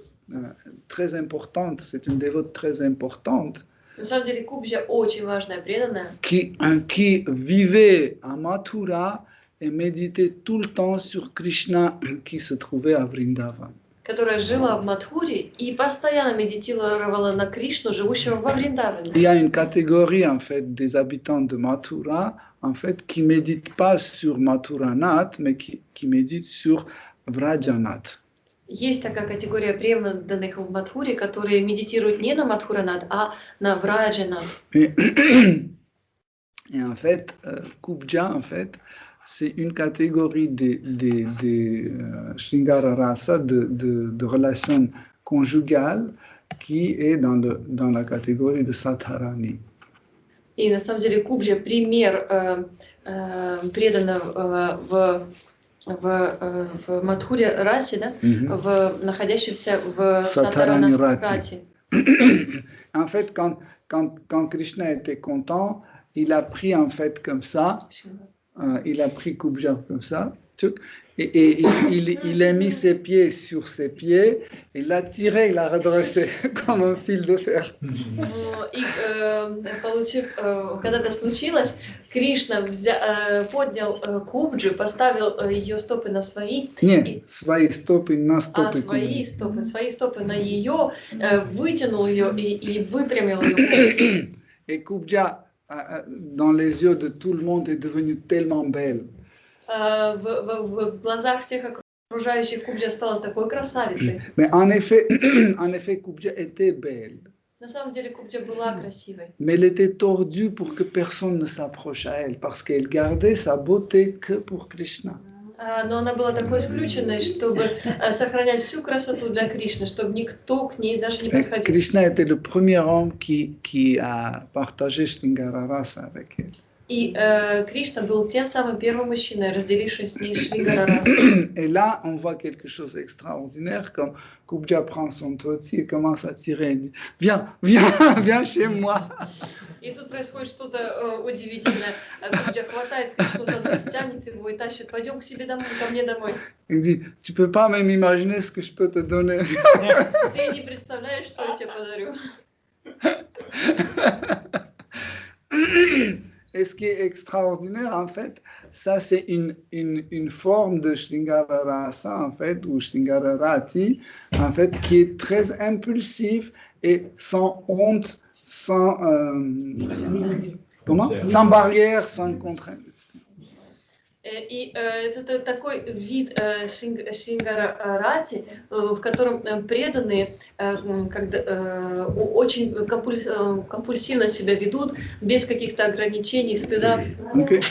très importante, c'est une dévote très importante. На самом деле Кубджа очень важная, преданная. Qui vivait à Mathura et méditait tout le temps sur Krishna qui se trouvait à Vrindavan. Которая жила в Мадхуре и постоянно медитировала на Кришну, живущего во Вриндаване. Il y a une catégorie en fait des habitants de Mathura en fait qui méditent pas sur Mathuranath mais qui méditent sur Vrajanath. Есть такая категория преданных в Мадхуре, которые медитируют не на Мадхуранат, а на Враджанат. Et en fait, Kubja, en fait, c'est une catégorie des Shringara Rasa, de relations conjugales, qui est dans la catégorie de Sadharani. И на самом деле Кубджа пример преданного в Мадхуре расе, да, находящегося в Сатарани Рати. En fait, quand Krishna était content, il a pris en fait comme ça, il a pris Kubja comme ça, et il a mis ses pieds sur ses pieds, il l'a tiré, il l'a redressé comme un fil de fer. И когда это случилось, Кришна поднял Кубджу, поставил ее стопы на свои. Нет, свои стопы на стопы. Свои стопы на ее, вытянул ее и выпрямил ее. Et Kubja, dans les yeux de tout le monde, est devenue tellement belle. В глазах всех окружающих Кубджа стала такой красавицей. Mais en effet, Kubja était belle. На самом деле Кубджа была красивой. Mais elle était tordue pour que personne ne s'approche à elle, parce qu'elle gardait sa beauté que pour Krishna. Но она была такой скрюченной, чтобы сохранять всю красоту для Кришны, чтобы никто к ней даже не подходил. Krishna était le premier homme qui a partagé Shringara Rasa avec elle. И Кришна был тем самым первым мужчиной, разделившим с ней Шрингара расу. Et là, on voit quelque chose d'extraordinaire, comme Kubja prend son toti et commence à tirer. Il dit, viens chez moi. И тут происходит что-то удивительное. Кубджа хватает Кришну за нос, тянет его и тащит. Пойдем к себе домой, ко мне домой. Il dit, tu peux pas même imaginer ce que je peux te donner. Ты не представляешь, что я тебе подарю. Et ce qui est extraordinaire, en fait, ça c'est une forme de Shringara Rasa, en fait, ou Shringara Rati, en fait, qui est très impulsive et sans honte, sans barrière, sans contrainte. И это такой вид Шрингара-рати, в котором преданные очень компульсивно себя ведут, без каких-то ограничений, стыда. Okay.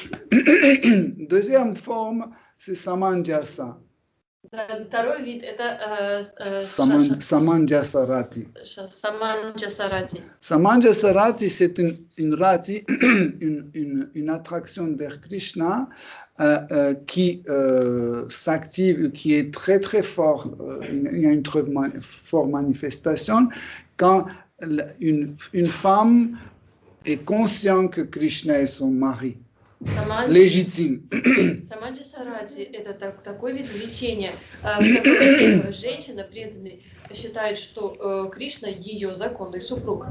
Deuxième forme, c'est Samanjasa. Второй вид – это Samanjasarati. Саманджасарати. Samanjasarati, c'est une rati, une attraction vers Krishna qui s'active, qui est très très fort. Il y a une très forte manifestation quand une femme est consciente que Krishna est son mari. Легитим. Саманджасарати – это такой вид влечения, в котором женщина преданная считает, что Кришна ее законный супруг.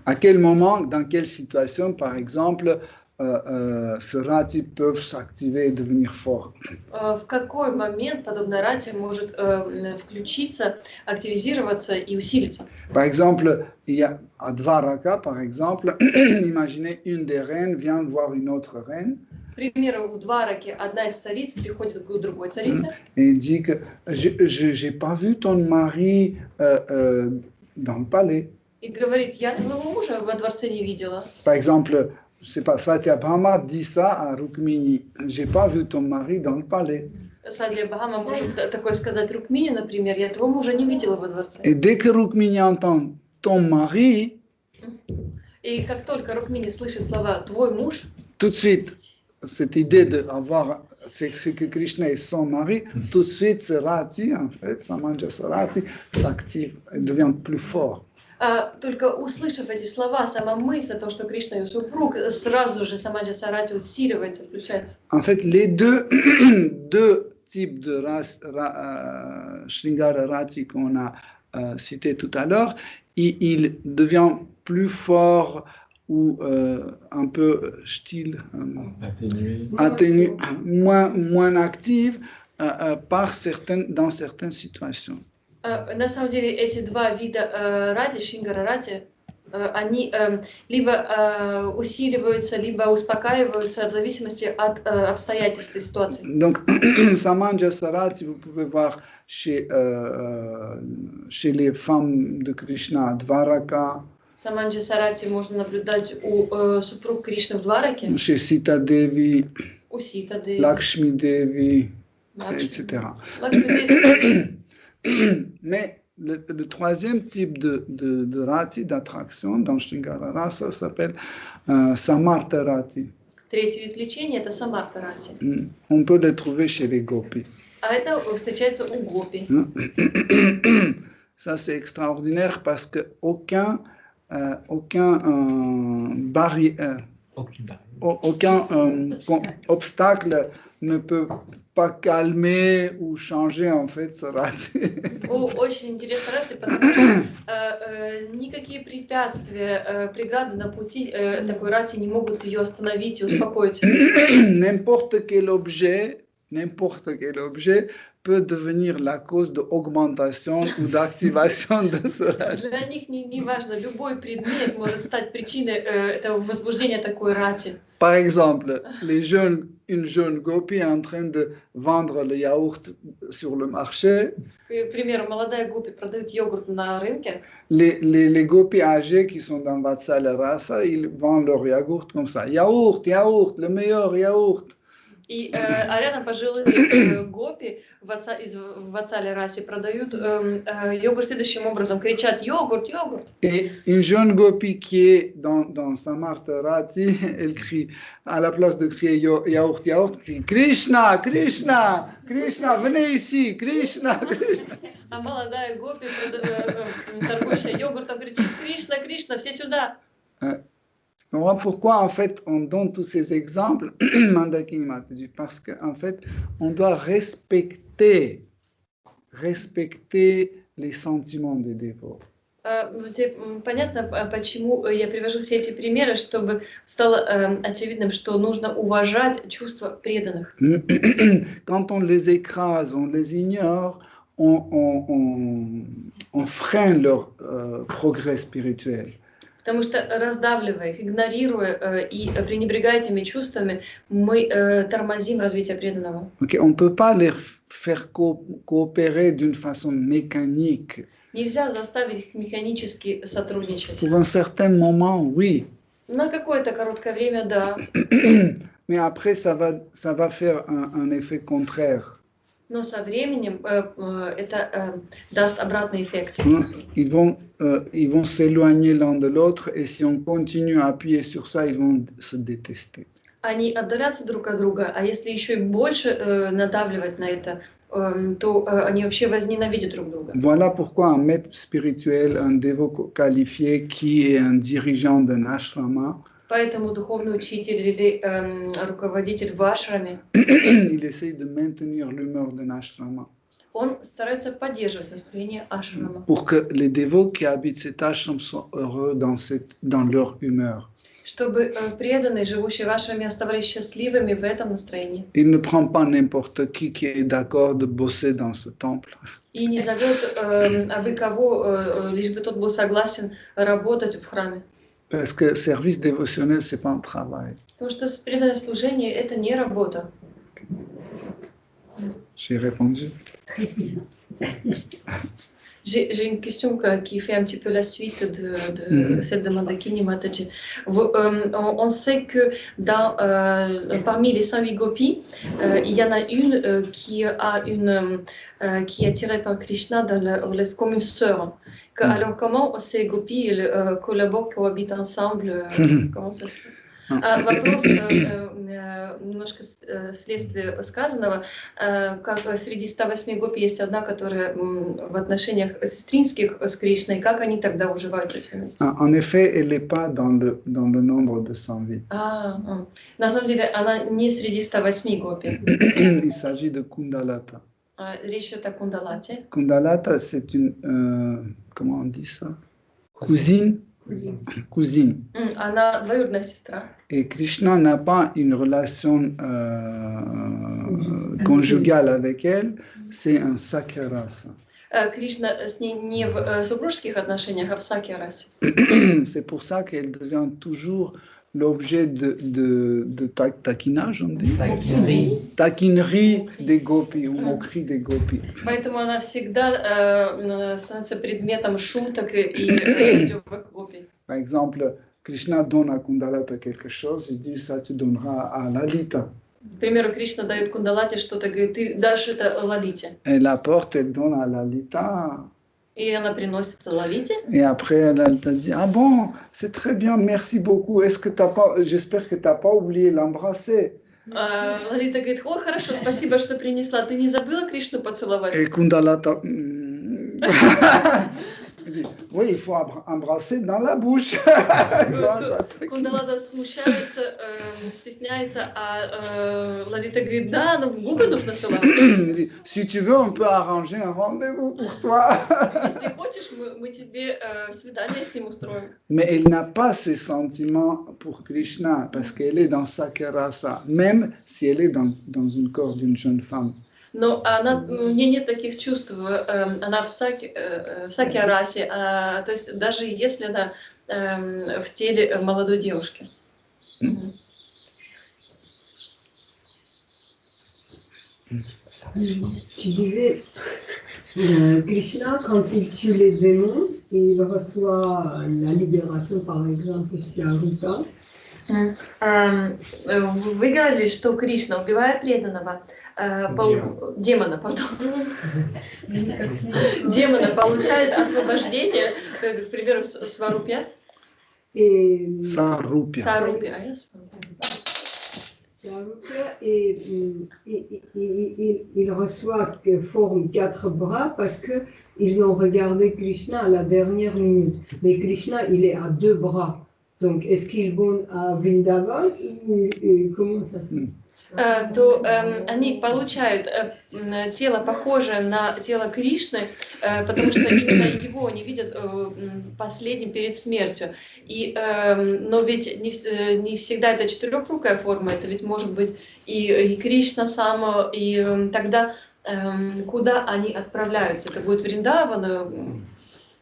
À quel moment, dans quelle situation, par exemple, ce rati peuvent s'activer et devenir fort? В какой момент подобная рати может включиться, активизироваться и усилиться? Par exemple, il y a à Dvaraka, par exemple, imaginez une des reines vient voir une autre reine. К примеру, в Двараке одна из цариц приходит к другой царице. Et dit que j'ai pas vu ton mari dans le palais. И говорит, я твоего мужа во дворце не видела. Par exemple, je sais pas, Satyabhama dit ça à Rukmini. J'ai pas vu ton mari dans le palais. Сатьябхама может такое сказать Рукмини, например, я твоего мужа не видела во дворце. Et dès que Rukmini entend ton mari, И как только Рукмини слышит слова «твой муж», tout de suite, cette idée d'avoir c'est que Krishna est son mari, tout de suite ce rati, en fait, Samanjasa rati, s'active, elle devient plus fort. Только услышав эти слова, сама мысль, то, что Кришна ее супруг, сразу же Самаджаса рати усиливается, включается. En fait, les deux types de Shringara Rati qu'on a cité tout à l'heure, il devient plus fort ou un peu style, atténué, moins active dans certaines situations. На самом деле эти два вида рати, Шингара рати, они либо усиливаются, либо успокаиваются в зависимости от обстоятельств и ситуации. Donc, Samanjasa Rati, vous pouvez voir chez les femmes de Krishna, Dvaraka, Саманджаса рати можно наблюдать у супруг Кришны в Двараке, chez Sita Devi, у Сита Деви, Lakshmi Devi, etc. Mais le troisième type de rati, d'attraction dans Shringara Rasa, s'appelle Samartha Rati. Третий вид влечения – это Самарта рати. On peut le trouver chez les gopis. А это встречается у гопи. Ça, c'est extraordinaire parce qu'aucun obstacle ne peut pas calmer ou changer en fait ce rati. Очень интересно рати, потому что никакие препятствия, преграды на пути такой рати не могут ее остановить и успокоить. N'importe quel objet peut devenir la cause d'augmentation ou d'activation de ce rati. Для них не важно, любой предмет может стать причиной этого возбуждения такой рати. Par exemple, une jeune gopi est en train de vendre le yaourt sur le marché. К примеру, молодая гопи продает йогурт на рынке. Les gopis âgés qui sont dans Vatsala Rasa, ils vendent leur yaourt comme ça. Yaourt, le meilleur yaourt. А рядом пожилые гопи из Ватсали раси продают йогурт следующим образом, кричат «Йогурт, йогурт!». Et une jeune gopi qui est dans Samartha Rati, elle crie, à la place de crier yaourt, yaourt, crie «Krishna, Krishna, Krishna, venez ici, Krishna, Krishna!». А молодая гопи, торгующая йогуртом, кричит «Кришна, Кришна, все сюда!». Pourquoi en fait on donne tous ces exemples, Mandakini Mataji? Parce qu'en fait on doit respecter les sentiments des dévots. Понятно, почему я привожу все эти примеры, чтобы стало очевидным, что нужно уважать чувства преданных. Quand on les écrase, on les ignore, on freine leur progrès spirituel. Потому что, раздавливая их, игнорируя и пренебрегая этими чувствами, мы тормозим развитие преданного. Okay, on ne peut pas les faire coopérer d'une façon mécanique. Нельзя заставить их механически сотрудничать. Pour un certain moment, oui. На какое-то короткое время, да. Mais après, ça va faire un effet contraire. Но со временем это даст обратный эффект. Ils vont s'éloigner l'un de l'autre et si on continue à appuyer sur ça, ils vont se détester. Они отдалятся друг от друга, а если еще и больше надавливать на это, то они вообще возненавидят друг друга. Voilà pourquoi un maître spirituel, un dévot qualifié qui est un dirigeant d'un ashrama, Поэтому духовный учитель или руководитель в ашраме, il essaye de maintenir l'humeur d'un ashrama. Он старается поддерживать настроение ашрама. Pour que les dévots qui habitent cet ashram soient heureux dans leur humeur. Чтобы преданные, живущие в ашраме, оставались счастливыми в этом настроении. Il ne prend pas n'importe qui est d'accord de bosser dans ce temple. И не зовет абы кого, лишь бы тот был согласен работать в храме. Parce que service dévotionnel, c'est pas un travail. Потому что преданное служение – это не работа. J'ai répondu. J'ai une question qui fait un petit peu la suite de celle de Mandakini Mataji. On sait que parmi les 108 gopis, il y en a une qui est attirée par Krishna comme une sœur. Alors comment ces gopis collaborent, cohabitent ensemble? Comment ça se fait? Вопрос, немножко следствие сказанного. Как среди 108 гопи есть одна, которая в отношениях сестринских с Кришной, как они тогда уживаются все вместе? En effet, elle n'est pas dans le nombre de 108. На самом деле, она не среди 108 гопи. Il s'agit de Kundalata. Речь идет о Кундалате. Kundalata, c'est une... comment on dit ça? Cousine. Cousine. Она двоюродная сестра. Et Krishna n'a pas une relation conjugale avec elle, c'est un sakyarasa. Кришна с ней не в супружеских отношениях, а в сакья-расе. C'est pour ça qu'elle devient toujours l'objet de taquinage, on dit? Taquinerie des gopis, ou moquerie des gopis. Поэтому она всегда становится предметом шуток и издевок гопи. Par exemple, Krishna donne à Kundalata quelque chose, il dit ça tu donneras à Lalita. К примеру, Кришна дает Кундалате что-то, говорит, ты дашь это Лалите. Elle apporte, elle donne à Lalita. И она приносит Лалите. Et après, elle t'a dit, ah bon, c'est très bien, merci beaucoup. Est-ce que t'as pas, j'espère que tu n'as pas oublié l'embrasser. Лалита говорит, о, хорошо, спасибо, что принесла. Ты не забыла Кришну поцеловать? Et Kundalata, oui, il faut embrasser dans la bouche. Кундалата смущается, стесняется, а Лалита говорит, да, но в губы нужно целовать. Si tu veux, on peut arranger un rendez-vous pour toi. Если хочешь, мы тебе свидание с ним устроим. Mais elle n'a pas ces sentiments pour Krishna parce qu'elle est dans Sakyarasa, même si elle est dans un corps d'une jeune femme. Но у нее нет таких чувств, она в сакья-расе, то есть даже если она в теле молодой девушки. Tu disais, Krishna, quand il tue les démons, il reçoit la libération, par exemple, ici à Rupa. Вы говорили, что Кришна, убивая преданного, демона, получает освобождение, к примеру, Сварупья. Сарупья. Et il reçoit forme 4 bras parce qu'ils ont regardé Krishna à la dernière minute. Mais Krishna, il est à 2 bras. Donc, est-ce qu'ils vont à Vrindavan ou comment ça se fait? То они получают тело, похожее на тело Кришны, потому что именно его они видят последним перед смертью. Но ведь не всегда это четырехрукая форма, это ведь может быть и Кришна сам, и тогда куда они отправляются? Это будет Вриндаван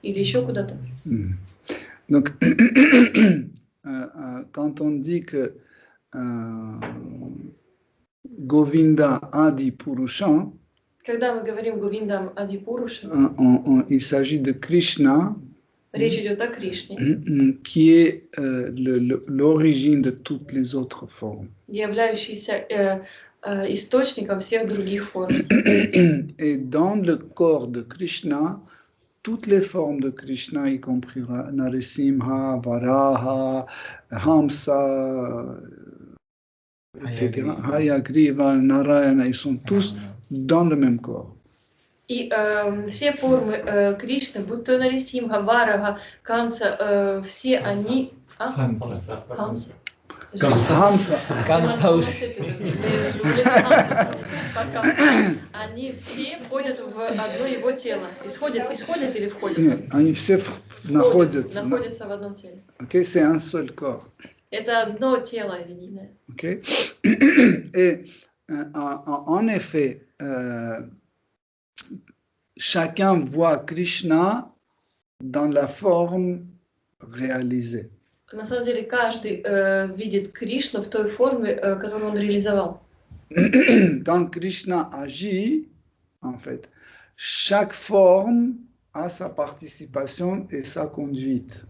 или еще куда-то? Donc, quand on dit que Govinda Adi Purusha, когда мы говорим Говиндам Ади Пуруша, il s'agit de Krishna, речь идет о Кришне, qui est l'origine de toutes les autres formes, являющийся источником всех других форм. Et dans le corps de Krishna, toutes les formes de Krishna, y compris Narasimha, Varaha, Hamsa, etc., Hayagriva, Narayana, ils sont tous dans le même corps. И все формы Кришны, будь то Нарисимха, Варага, Камса, все они... Хамса. Они все входят в одно его тело. Исходят или входят? Нет, они все находятся в одном теле. Okay, c'est un seul corps. Это одно тело единое. Okay? Et en effet, chacun voit Krishna dans la forme réalisée. На самом деле каждый видит Кришну в той форме, которую он реализовал. Quand Krishna agit, en fait, chaque forme a sa participation et sa conduite.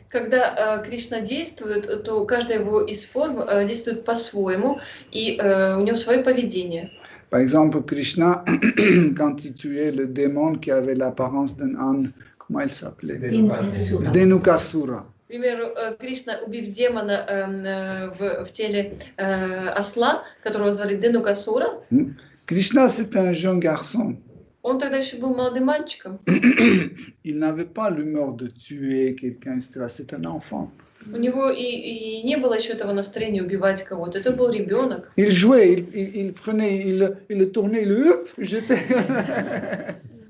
Когда Кришна действует, то каждая его из форм действует по-своему, и у него свое поведение. Par exemple, Krishna, quand il tuait le démon qui avait l'apparence d'un âne, comment il s'appelait? Dhenukasura. К примеру, Кришна, убив демона в теле осла, которого звали Денукасура, Krishna, c'est un jeune garçon. он тогда еще был молодым мальчиком. Il n'avait pas l'humeur de tuer quelqu'un, etc. C'est un enfant. У него и не было еще этого настроения убивать кого-то. Это был ребенок. Il jouait, il prenait, il le tournait, il le jetait.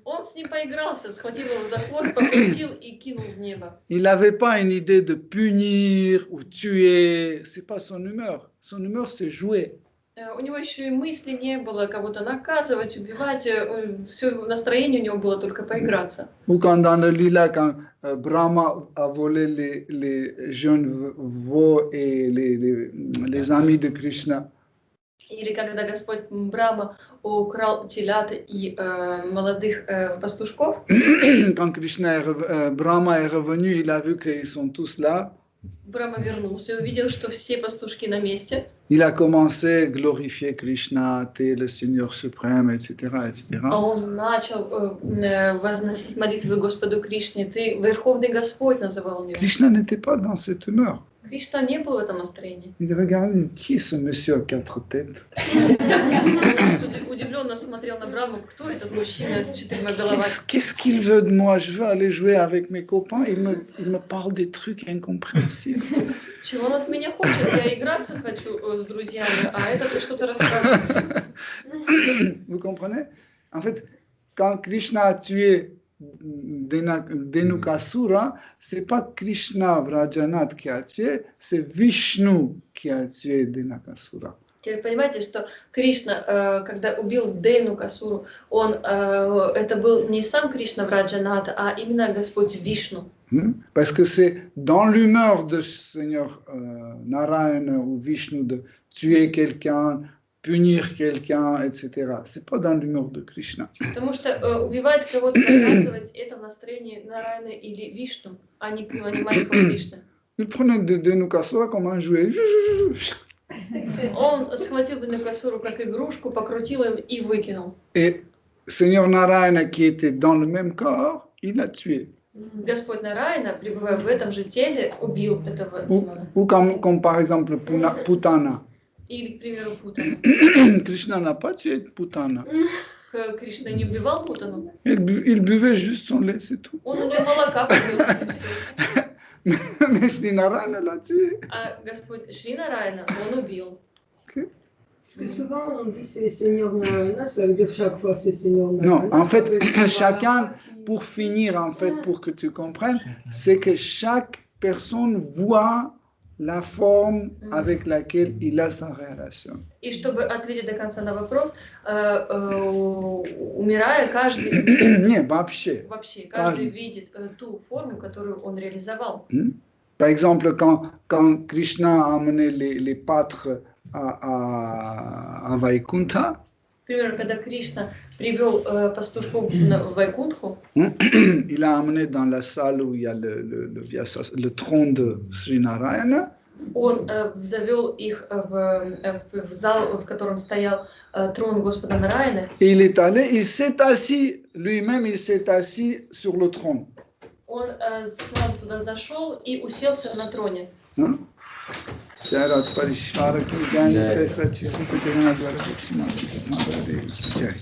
Он с ним поигрался, схватил его за хвост, покрутил и кинул в небо. Il n'avait pas une idée de punir ou tuer. C'est pas son humeur. Son humeur, c'est jouer. У него еще и мысли не было кого-то наказывать, убивать. Все настроение у него было только поиграться. Ou quand dans le lila, quand Brahma a volé les jeunes veaux et les amis de Krishna. Или когда Господь Брахма украл телят и молодых пастушков. Quand Brahma est revenu, il a vu qu'ils sont tous là. Брахма вернулся и увидел, что все пастушки на месте. Il a commencé à glorifier Krishna, t'es le Seigneur suprême, etc., etc. Он начал возносить молитвы Господу Кришне. Ты Верховный Господь называл его. Krishna n'était pas dans cette humeur. Кришна не был в этом настроении. Il regardait, qui est ce monsieur à 4 têtes? Он удивленно смотрел на Брахму. Кто этот мужчина с 4 головами? Qu'est-ce qu'il veut de moi? Je veux aller jouer avec mes copains. Il me parle des trucs incompréhensibles. Чего он от меня хочет? Я играться хочу с друзьями, а этот что-то рассказывает. Vous comprenez? En fait, quand Krishna a tué Denukasura, c'est pas Krishna Vrajanath qui a tué, c'est Vishnu qui a tué Denukasura. Теперь понимаете, что Кришна, когда убил Денукасуру, это был не сам Кришна Враджаната, а именно Господь Вишну. Parce que c'est dans l'humeur de Seigneur Narayana ou Vishnu de tuer quelqu'un, punir quelqu'un, etc. C'est pas dans l'humeur de Krishna. Потому что убивать кого-то, наказывать, это в настроении Нараяны или Вишну, а не маленького Кришны. Il prenait Denukasura comme un jouet. Он схватил Денукасуру как игрушку, покрутил ее и выкинул. Et Seigneur Narayana, qui était dans le même corps, il l'a tué. Господь Нараяна, пребывая в этом же теле, убил этого демона. Ou comme par exemple Putana. Или, к примеру, Путана. Krishna n'a pas tué Putana. Кришна не убивал Путану. Il buvait juste son lait, c'est tout. Он у нее молока попил, и все. Mais Shri Narayana l'a tué. А Господь Шри Нараяна, он убил. Parce que souvent on dit c'est Seigneur Narayana, ça veut dire chaque fois c'est Seigneur Narayana. Non, en fait, chacun, pour finir, en fait, pour que tu comprennes, c'est que chaque personne voit la forme avec laquelle il a sa relation. И чтобы ответить до конца на вопрос, умирая, каждый Не, вообще. каждый видит ту форму, которую он реализовал. Par exemple, quand Krishna a amené les pâtres à Vaikuntha, Например, когда Кришна привел пастушков в Вайкунтху, il a amené dans la salle où il y a le trône de Sri Narayana. Он завел их в зал, в котором стоял трон Господа Нараяны. Et il est allé, il s'est assis, lui-même, il s'est assis sur le trône. Он сам туда зашел и уселся на троне. Jarat Parishvara ki Jai Sachi Sutta Jagannath Dwara Dakshimati Madhura Devi Jai.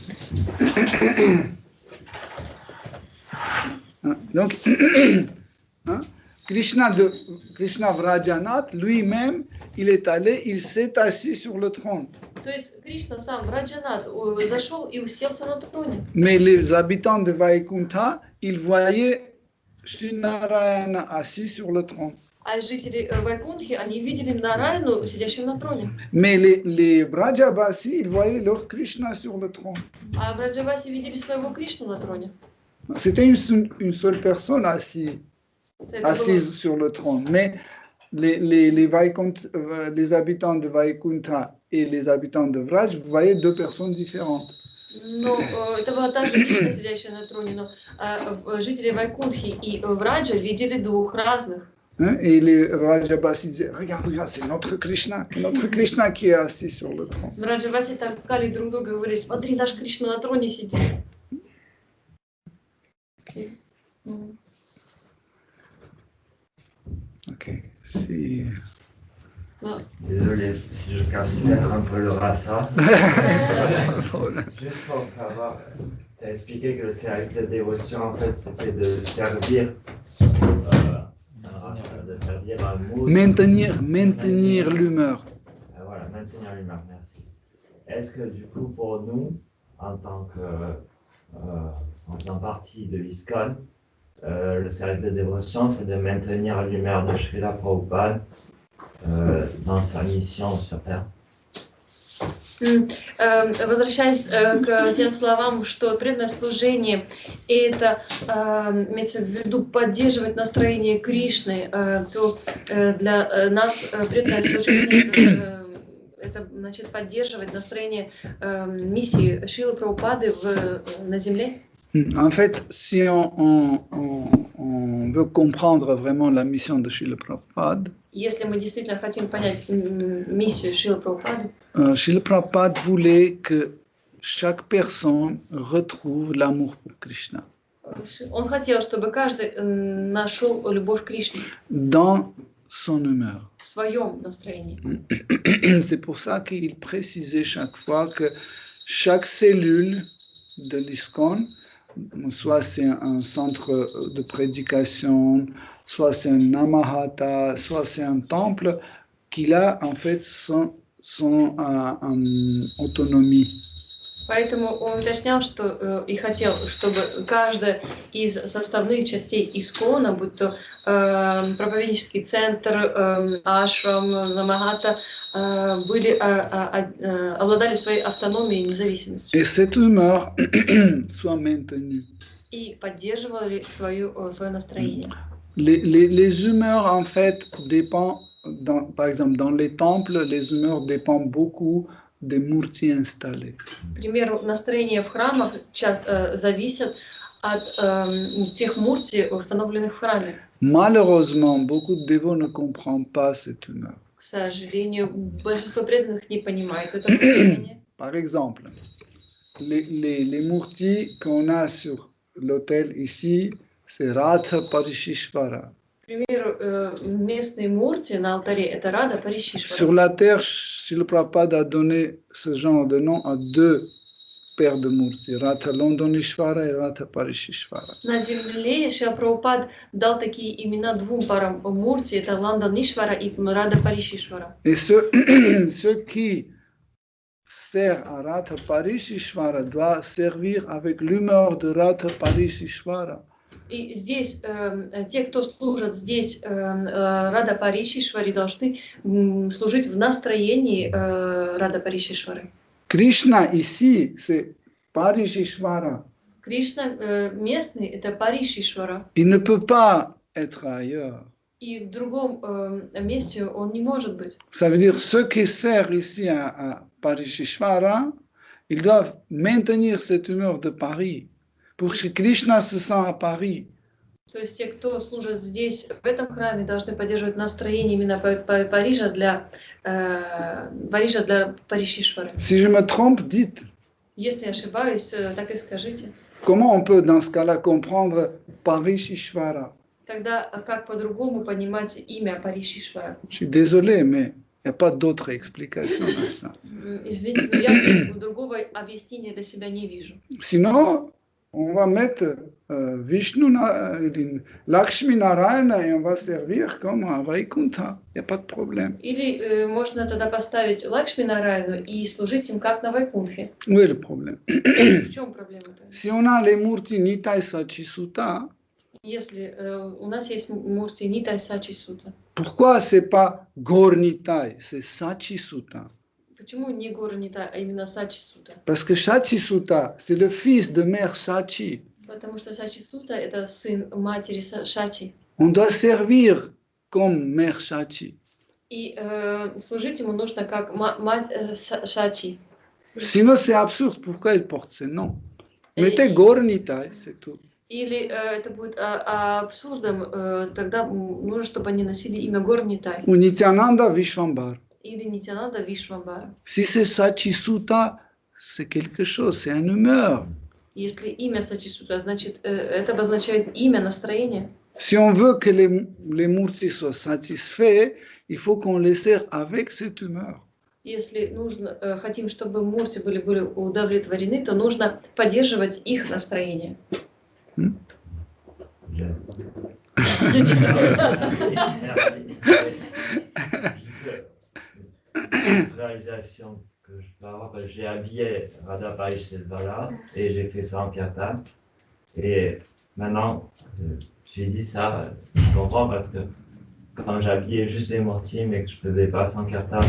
Donc, Krishna Vrajanath, lui-même, il est allé, il s'est assis sur le trône. То есть Кришна сам, Враджанат, зашел и уселся на троне. Mais les habitants de Vaikuntha, ils voyaient Shri Narayana assis sur le trône. А жители Вайкунтхи, они видели Нараяну, сидящего на троне. Mais les Brajabasi, ils voyaient leur Krishna sur le trône. А Браджаваси видели своего Кришну на троне. C'était une seule personne assise sur le trône. Mais les habitants de Vaikuntha et les habitants de Vraj, vous voyez deux personnes différentes. Но это была та же Кришна, сидящая на троне, но жители Вайкунтхи и Враджа видели двух разных. Et les Vrajabasi disaient, regarde, c'est notre Krishna qui est assis sur le trône. Враджаваси толкали друг друга и говорили, смотри, наш Кришна на троне сидит. Ok. Si... Désolé si je casse peut-être un peu le rasa. Voilà. Juste pour savoir, tu as expliqué que le service de dévotion, en fait, c'était de servir un rasa, de servir un mood. Maintenir l'humeur. Voilà, maintenir l'humeur, merci. Est-ce que du coup, pour nous, en tant que, en faisant partie de l'ISKCON, le service de dévotion, c'est de maintenir l'humeur de Srila Prabhupada dans sa mission sur Terre. Возвращаясь к тем словам, что преданное служение – это, имеется в виду, поддерживать настроение Кришны, то для нас преданное служение – это значит поддерживать настроение миссии Шрилы Прабхупады на земле. En fait, si on veut comprendre vraiment la mission de Srila Prabhupada, Если мы действительно хотим понять миссию Шрилы Прабхупады, Srila Prabhupada voulait que chaque personne retrouve l'amour pour Krishna он хотел, чтобы каждый нашел любовь к Кришне dans son humeur. в своем настроении. C'est pour ça qu'il précisait chaque fois que chaque cellule de l'ISKCON, soit c'est un centre de prédication, soit c'est un namahata, soit c'est un temple, qu'il a en fait son autonomie. Поэтому он уточнял, что и хотел, чтобы каждая из составных частей ИСККОНа, будь то проповеднический центр, ашрам, намагата, обладали своей автономией и независимостью. Et cette humeur soit maintenue. И поддерживали свое настроение. Les humeurs, en fait, dépendent, par exemple, dans les temples, les humeurs dépendent beaucoup des murtis installés. К примеру, настроение в храмах зависит от тех мурти, установленных в храме. Malheureusement, beaucoup de dévots ne comprennent pas cette humeur. К сожалению, большинство преданных не понимает это состояние. Par exemple, les murtis qu'on a sur l'autel ici, c'est Radha Parishishvara. К примеру, местные мурти на алтаре – это Рада Паришишвара. Sur la terre, Srila Prabhupada a donné ce genre de nom à deux paires de murtis, Radha Londonishvara et Radha Parishishvara. На земле Шрила Прабхупад дал такие имена двум парам мурти – это Ландонишвара и Рада Паришишвара. Et ceux qui servent à Radha Parishishvara doivent servir avec l'humeur de Radha Parishishvara. И здесь те, кто служат здесь Рада Паришишвари, должны служить в настроении Рада Паришишвары. Krishna ici, c'est Parishishvara. Кришна местный – это Паришишвара. Il ne peut pas être ailleurs. И в другом месте он не может быть. Ça veut dire ceux qui servent ici à Parishishvara, ils doivent maintenir cette humeur de Paris. Pour que Krishna se sent à Paris. То есть те, кто служит здесь, в этом храме, должны поддерживать настроение именно Парижа для Паришишвары. Si je me trompe, dites. Если я ошибаюсь, так и скажите. Comment on peut dans ce cas-là comprendre Parishishvara? Тогда как по-другому понимать имя Паришишвара? Je suis désolé, mais il n'y a pas d'autre explication à ça. Извините, но я другого объяснения для себя не вижу. Sinon, on va mettre Vishnu, Lakshmi Narayana et on va servir comme à Vaikuntha. Il n'y a pas de problème. Или можно тогда поставить Лакшми Нарайну и служить им как на Вайкунтхе. Où est le problème? В чем проблема-то? Si on a les murtis Nitai Sachisuta, Если у нас есть мурти Нитай Сачи Сута, pourquoi c'est pas Gaur Nitai, c'est Sachisuta? почему не Гора Нитай, а именно Сачи Сута? Parce que Sachisuta, c'est le fils de mère Sachi. Потому что Сачи Сута – это сын матери Шачи. On doit servir comme mère Sachi. И служить ему нужно как мать Шачи. Sinon, c'est absurde. Pourquoi il porte ce nom? Mettez Gaur Nitai, c'est tout. Или это будет абсурдом, тогда нужно, чтобы они носили имя Гор Нитай. Ou Nityananda Vishvambar. Или Нитянанда Вишвамбара. Si c'est Sachisuta, c'est quelque chose, c'est une humeur. Если имя Сачи Сута, значит, это обозначает имя, настроение. Si on veut que les murtis soient satisfaits, il faut qu'on les sert avec cette humeur. Если хотим, чтобы мурти были удовлетворены, то нужно поддерживать их настроение. Réalisation que je peux avoir, j'ai habillé Radha Parishtetvala et j'ai fait ça en kirtan. Et maintenant, j'ai dit ça, je comprends parce que quand j'habillais juste les mortiers mais que je faisais pas sans kirtan,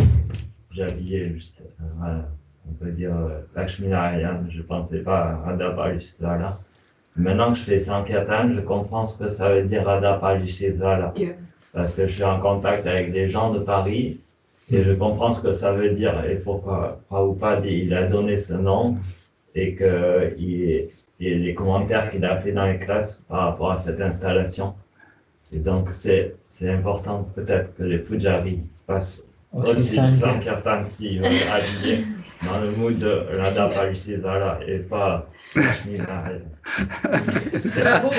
j'habillais juste, on peut dire Lakshmi Narayan, je pensais pas à Radha Parishtetvala. Maintenant que je fais ça en kirtan, je comprends ce que ça veut dire Radha Parishtetvala. Parce que je suis en contact avec des gens de Paris et je comprends ce que ça veut dire et pourquoi Prabhupada il a donné ce nom et que les commentaires qu'il a fait dans les classes par rapport à cette installation. Et donc c'est important peut-être que les pujaris passent aussi sans kirtan s'ils veulent habiller dans le mood de Radha Parishtetvala et pas Lakshmi Narayan. Прабу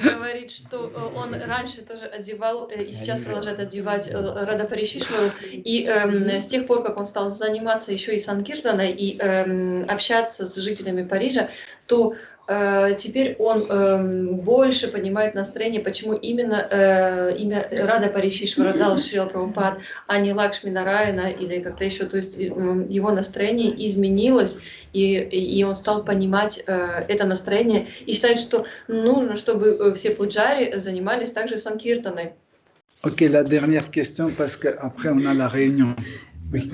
говорит, что он раньше тоже одевал и сейчас продолжает одевать Рада Паришишвару. И с тех пор, как он стал заниматься еще и санкиртаной и общаться с жителями Парижа, то теперь он больше понимает настроение, почему именно имя Рада Паришишвара дал Шрила Прабхупад, а не Лакшми Нараяна или как-то еще. То есть его настроение изменилось, и он стал понимать это настроение и считает, что нужно, чтобы все пуджари занимались также санкиртаной. Ok, la dernière question parce qu'après on a la réunion. Oui.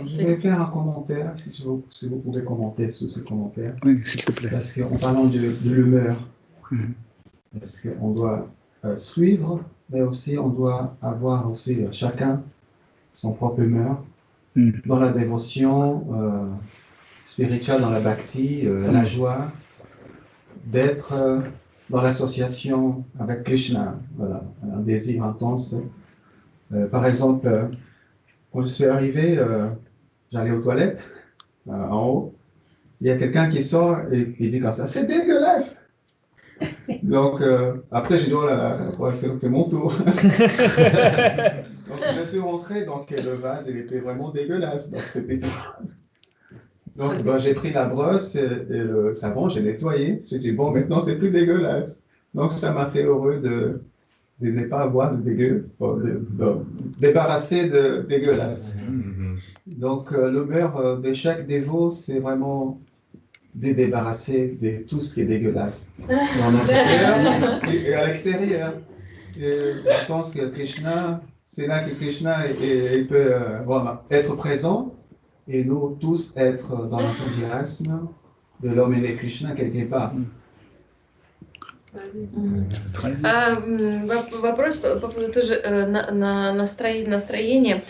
Je vais faire un commentaire, si vous pouvez commenter sous ce commentaire. Oui, s'il te plaît. Parce qu'en parlant de l'humeur, parce qu'on doit suivre, mais aussi on doit avoir aussi chacun son propre humeur. Dans la dévotion spirituelle, dans la bhakti, la joie d'être dans l'association avec Krishna, voilà, un désir intense. Par exemple, quand je suis arrivé, j'allais aux toilettes, en haut, il y a quelqu'un qui sort et il dit comme ça, c'est dégueulasse. Donc après j'ai dit, oh là là, c'est mon tour. Donc je suis rentré, donc le vase il était vraiment dégueulasse, donc c'était... Donc j'ai pris la brosse et le savon, j'ai nettoyé, j'ai dit bon maintenant c'est plus dégueulasse. Donc ça m'a fait heureux de ne pas avoir de dégueu, de débarrasser de dégueulasse. Donc l'humeur de chaque dévot, c'est vraiment de débarrasser de tout ce qui est dégueulasse dans notre cœur et à l'extérieur. Et je pense que Krishna, c'est là que Krishna il peut voilà, être présent et nous tous être dans l'enthousiasme de l'emmener Krishna quelque part. Вопрос по поводу тоже настроения,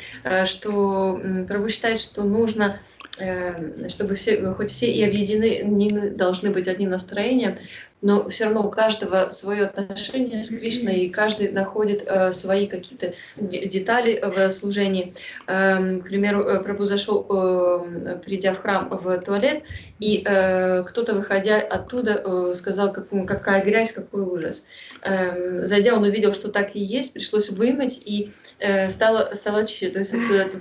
что Прабху считает, что нужно, чтобы все, хоть все и объединены должны быть одним настроением, но все равно у каждого свое отношение с Кришной, и каждый находит свои какие-то детали в служении. К примеру, Прабху зашел, придя в храм, в туалет, и кто-то, выходя оттуда, сказал, какая грязь, какой ужас. Зайдя, он увидел, что так и есть, пришлось вымыть, и стало чище. То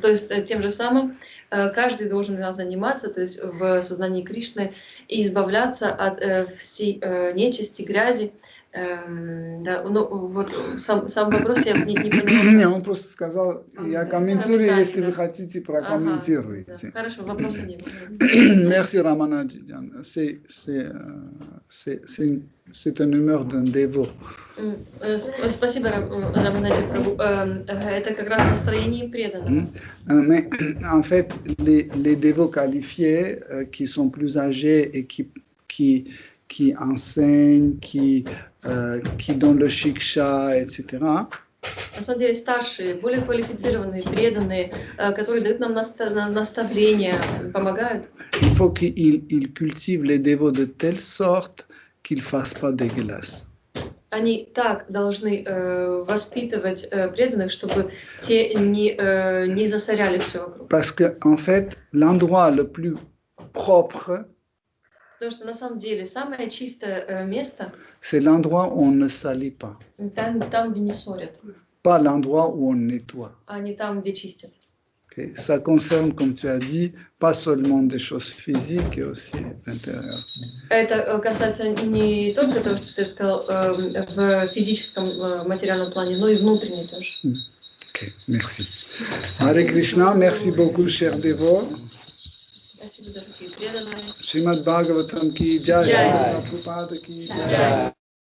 есть тем же самым каждый должен заниматься, то есть в сознании Кришны, и избавляться от всей нечисти, грязи. Да, ну вот сам вопрос я не поняла. Не, он просто сказал, я комментирую, если вы хотите, прокомментируйте. Да, хорошо, вопроса нет. Merci Ramanaji. C'est une humeur d'un dévot. Спасибо, Раманаджи Прабху. Это как раз настроение преданного. Mais en fait, les dévots qualifiés qui sont plus âgés et qui enseignent, qui donnent le shiksha, etc. На самом деле старшие, более квалифицированные, преданные, которые дают нам наставления, помогают. Il faut qu'ils cultivent les dévots de telle sorte qu'ils ne fassent pas dégueulasse. Они так должны воспитывать преданных, чтобы те не засоряли все вокруг. Parce que en fait, l'endroit le plus propre, Потому что на самом деле самое чистое место c'est l'endroit où on ne salit pas, там, где не ссорят, pas l'endroit où on nettoie. а не там, где чистят. Okay? Ça concerne, comme tu as dit, pas seulement des choses physiques, et aussi l'intérieur. Это касается не только того, что ты сказал в физическом, материальном плане, но и внутренне тоже. Ok, merci. Hare Krishna, merci beaucoup, cher Devo. Спасибо за такие преданные. Srimad Bhagavatam ki jai, Jai. Prabhupada ki jai.